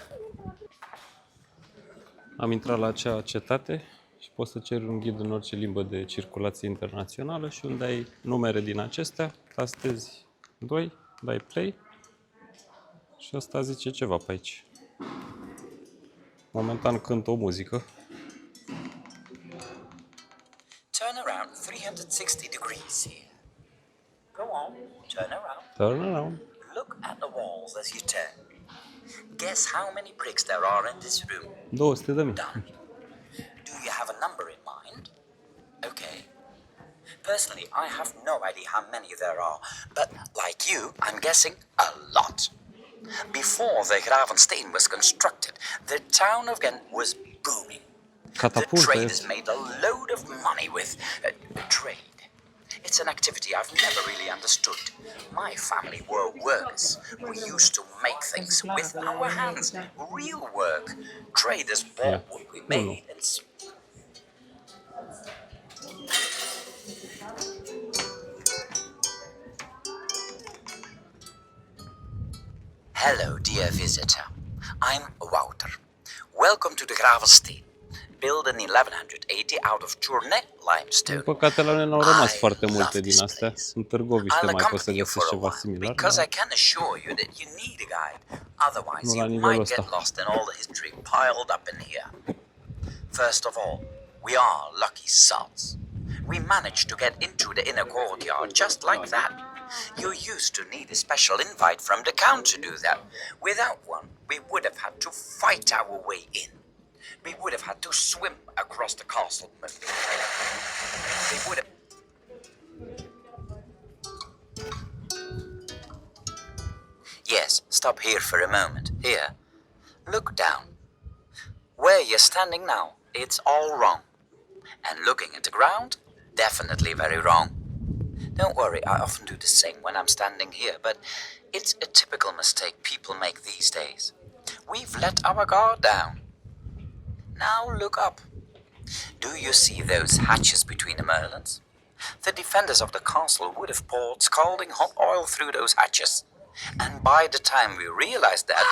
Am intrat la acea cetate și poți să ceri un ghid în orice limbă de circulație internațională și unde ai numere din acestea, tastezi 2, dai play și asta zice ceva pe aici. Momentan cânt o muzică. Turn around 360 degrees here. Go on, turn around. Turn around. Look at the walls as you turn. Guess how many bricks there are in this room? 200.000. Done. Do you have a number in mind? Okay. Personally, I have no idea how many there are, but like you, I'm guessing a lot. Before the Gravensteen was constructed, the town of Ghent was booming. The Catapultă traders este. made a load of money with trade. It's an activity I've never really understood. My family were workers. We used to make things with our hands. Real work. Traders bought what we made and Hello, dear visitor. I'm Wouter. Welcome to the Gravensteen, built in 1180 out of Tournai Din limestone. păcate la noi n-au rămas I foarte love multe this din astea. place. În Târgoviște I'll mai poți să accompany you for găsești a ceva while, similar, because dar I can assure you that you need a guide. Otherwise, nu la you nivelul might get ăsta. lost in all the history piled up in here. First of all, we are lucky sods. We managed to get into the inner courtyard just like that. You used to need a special invite from the count to do that. Without one, we would have had to fight our way in. We would have had to swim across the castle. We would have... Yes, stop here for a moment. Here. Look down. Where you're standing now, it's all wrong. And looking at the ground, definitely very wrong. Don't worry, I often do the same when I'm standing here, but it's a typical mistake people make these days. We've let our guard down. Now look up. Do you see those hatches between the merlons? The defenders of the castle would have poured scalding hot oil through those hatches. And by the time we realized that,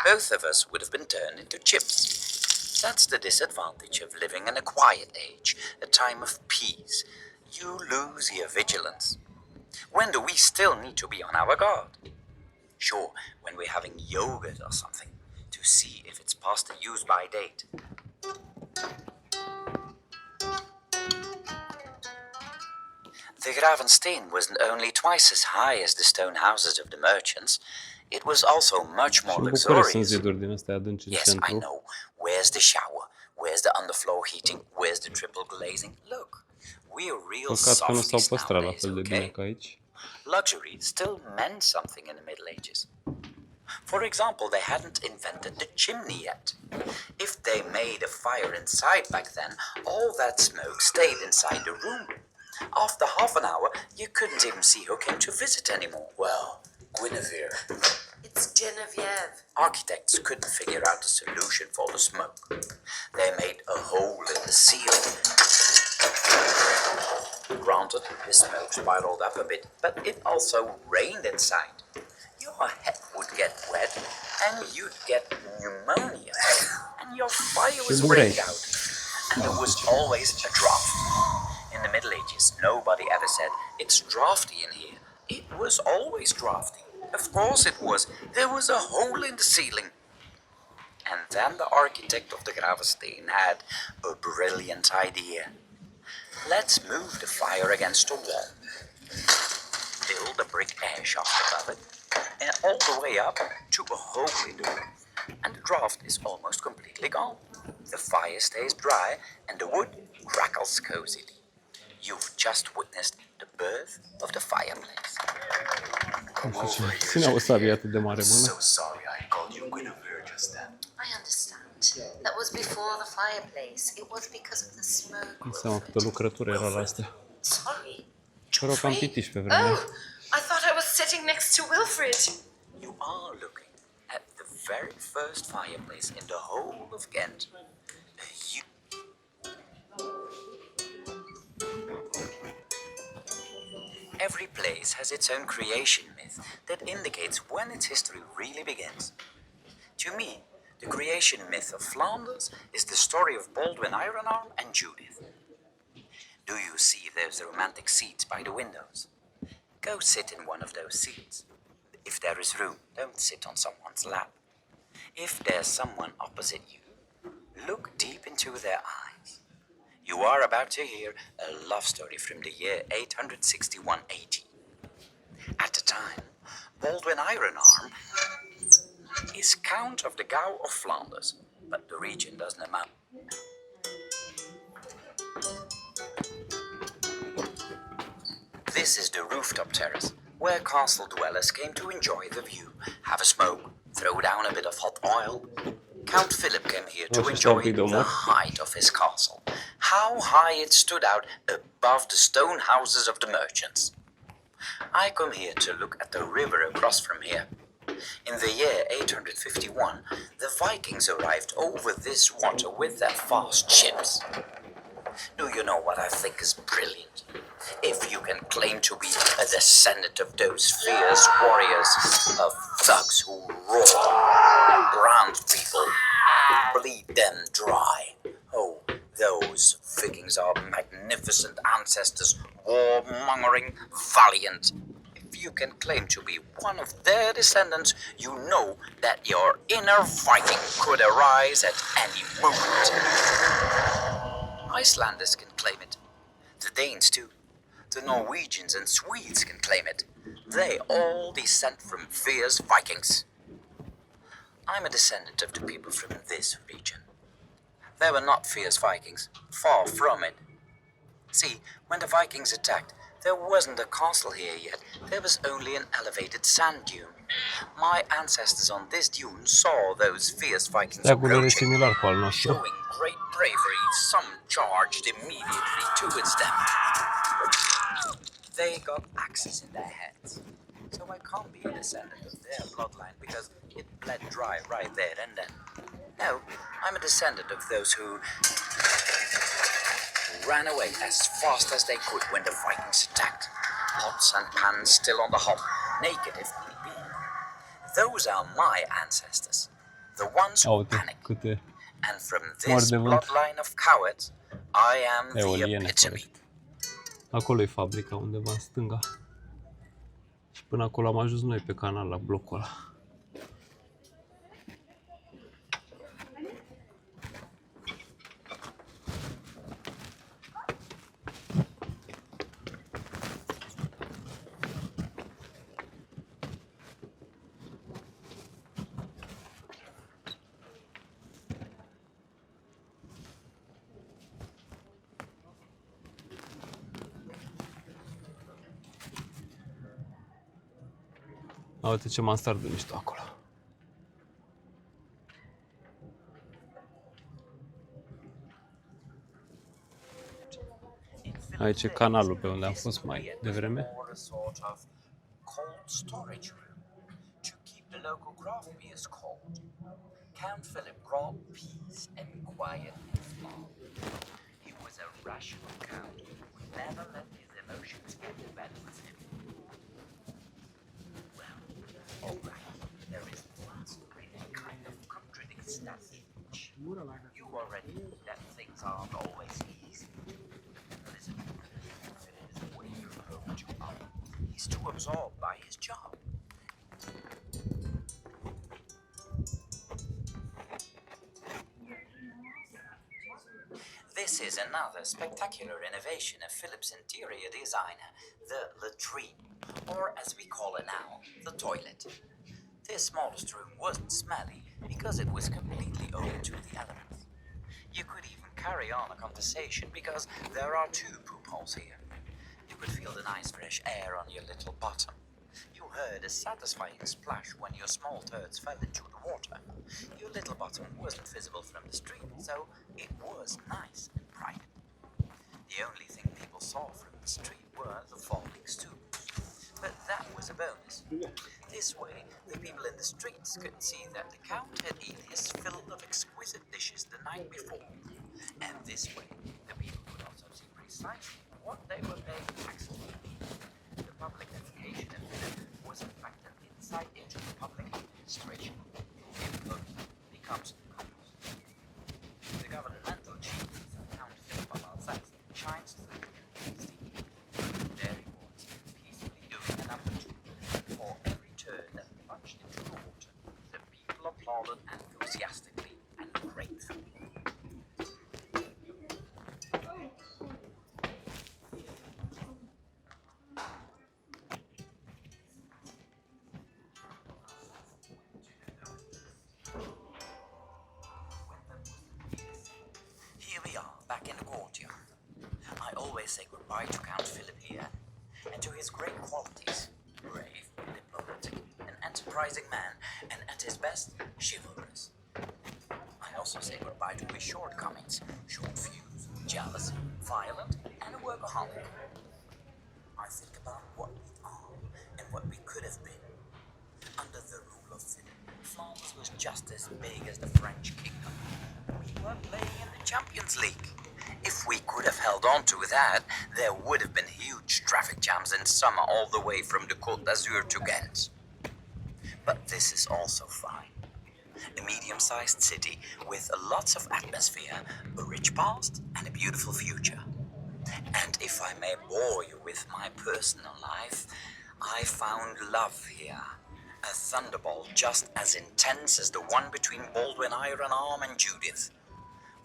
both of us would have been turned into chips. That's the disadvantage of living in a quiet age, a time of peace. You lose your vigilance. When do we still need to be on our guard? Sure, when we're having yogurt or something, to see if it's past the use-by date. The Gravensteen wasn't only twice as high as the stone houses of the merchants, it was also much more Și în București sunt luxurious. ziduri din astea adânci în Yes, I centru. know. Where's the shower? Where's the underfloor heating? Where's the triple glazing? Look, we're real Păcat că nu s-au softies păstrat la nowadays, fel de bine okay? ca aici. Luxury still meant something in the Middle Ages. For example, they hadn't invented the chimney yet. If they made a fire inside back then, all that smoke stayed inside the room. After half an hour, you couldn't even see who came to visit anymore. Well, Guinevere. It's Genevieve. Architects couldn't figure out a solution for the smoke. They made a hole in the ceiling. Granted, the smoke spiraled up a bit, but it also rained inside. Your head would get wet, and you'd get pneumonia, and your fire was mureai. break out, and there was always a draft. In the Middle Ages, nobody ever said, it's drafty in here. It was always drafty. Of course it was. There was a hole in the ceiling. And then the architect of the Gravensteen had a brilliant idea. Let's move the fire against a wall. Build a brick air shaft above it, and all the way up to a hole in the roof. And the draft is almost completely gone. The fire stays dry, and the wood crackles cozily. You've just witnessed the birth of the fireplace. Ține o sabie atât de mare mână. So sorry I called you Guinevere just then. I understand. That was before the fireplace. It was because of the smoke. Înseamnă câtă lucrătură era la astea. Sorry. Erau cam pitiși pe vremea. Oh, I thought I was sitting next to Wilfred. You are looking at the very first fireplace in the whole of Ghent. Every place has its own creation myth that indicates when its history really begins. To me, the creation myth of Flanders is the story of Baldwin Ironarm and Judith. Do you see those romantic seats by the windows? Go sit in one of those seats. If there is room, don't sit on someone's lap. If there's someone opposite you, look deep into their eyes. You are about to hear a love story from the year 861 AD. At the time, Baldwin Ironarm is Count of the Gau of Flanders, but the region doesn't amount. This is the rooftop terrace, where castle dwellers came to enjoy the view, have a smoke, throw down a bit of hot oil. Count Philip came here to enjoy the height of his castle, how high it stood out above the stone houses of the merchants. I come here to look at the river across from here. In the year 851, the Vikings arrived over this water with their fast ships. Do you know what I think is brilliant? If you can claim to be a descendant of those fierce warriors, of thugs who roar, brand people, bleed them dry. Oh, those Vikings are magnificent ancestors, warmongering, valiant. If you can claim to be one of their descendants, you know that your inner Viking could arise at any moment. Icelanders can claim it. The Danes too. The Norwegians and Swedes can claim it. They all descend from fierce Vikings. I'm a descendant of the people from this region. They were not fierce Vikings, far from it. See, when the Vikings attacked, there wasn't a castle here yet. There was only an elevated sand dune. My ancestors on this dune saw those fierce Vikings approaching, showing great bravery. Some charged immediately towards them. They got axes in their heads. So I can't be a descendant of their bloodline because it bled dry right there and then. No, I'm a descendant of those who ran away as fast as they could when the Vikings attacked. Pots and pans still on the hob, naked if need be. Those are my ancestors, the ones who panicked. And from this bloodline of cowards, I am the epitome. Acolo e fabrica, undeva în stânga. Și până acolo am ajuns noi pe canal, la blocul ăla. Uite ce mastardă mișto acolo. Aici e canalul pe unde am fost mai devreme. Count Philip brought peace and quiet and love. He was a rational count who never let his emotions get the better of him. Well, alright, there is one really kind of contradicts that image. You already knew that things aren't always easy. Listen, Philip is away from home too often. He's too absorbed by his job. This is another spectacular innovation of Philip's interior designer, the latrine, or as we call it now, the toilet. This smallest room wasn't smelly because it was completely open to the elements. You could even carry on a conversation because there are 2 poop holes here. You could feel the nice fresh air on your little bottom. You heard a satisfying splash when your small turds fell into the water. Your little bottom wasn't visible from the street, so it was nice and private. The only thing people saw from the street were the falling stools. But that was a bonus. This way, the people in the streets could see that the count had eaten his fill of exquisite dishes the night before. And this way, the people could also see precisely what they were paying taxes for. The public defecation of Philip was in fact an insight into the public administration. Input becomes compost. The governmental achievements of Count Philip of Alsace shines through in the dairy boards, peacefully doing a number 2. For every turd that plunged into the water, the people applauded enthusiastically and gratefully. Back in the courtyard. I always say goodbye to Count Philip here, and to his great qualities: brave, diplomatic, an enterprising man, and at his best, chivalrous. I also say goodbye to his shortcomings: short fuse, jealous, violent, and a workaholic. I think about what we are and what we could have been. Under the rule of Philip, France was just as big as the French kingdom. We were playing in the Champions League. If we could have held on to that, there would have been huge traffic jams in summer all the way from the Côte d'Azur to Ghent. But this is also fine. A medium-sized city with lots of atmosphere, a rich past, and a beautiful future. And if I may bore you with my personal life, I found love here. A thunderbolt just as intense as the one between Baldwin Iron Arm and Judith.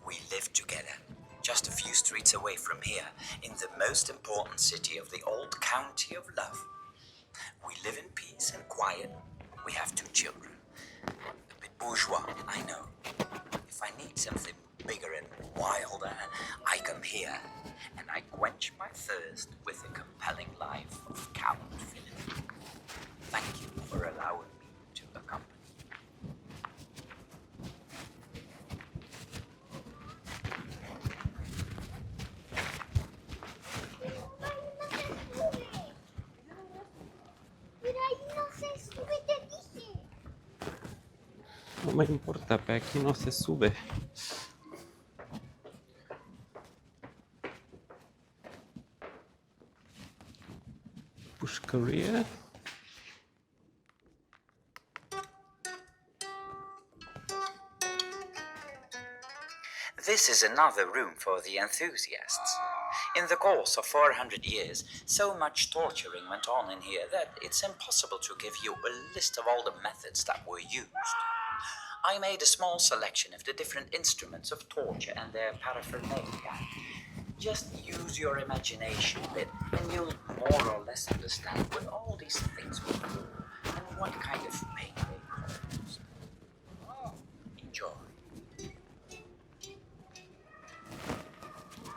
We lived together, just a few streets away from here, in the most important city of the old county of love. We live in peace and quiet. We have 2 children. A bit bourgeois, I know. If I need something bigger and wilder, I come here, and I quench my thirst with the compelling life of Count Philip. Thank you for allowing me to accompany. No me importa, pe aquí no se sube. Pușcărie. This is another room for the enthusiasts. In the course of 400 years, so much torturing went on in here that it's impossible to give you a list of all the methods that were used. I made a small selection of the different instruments of torture and their paraphernalia. Just use your imagination a bit, and you'll more or less understand what all these things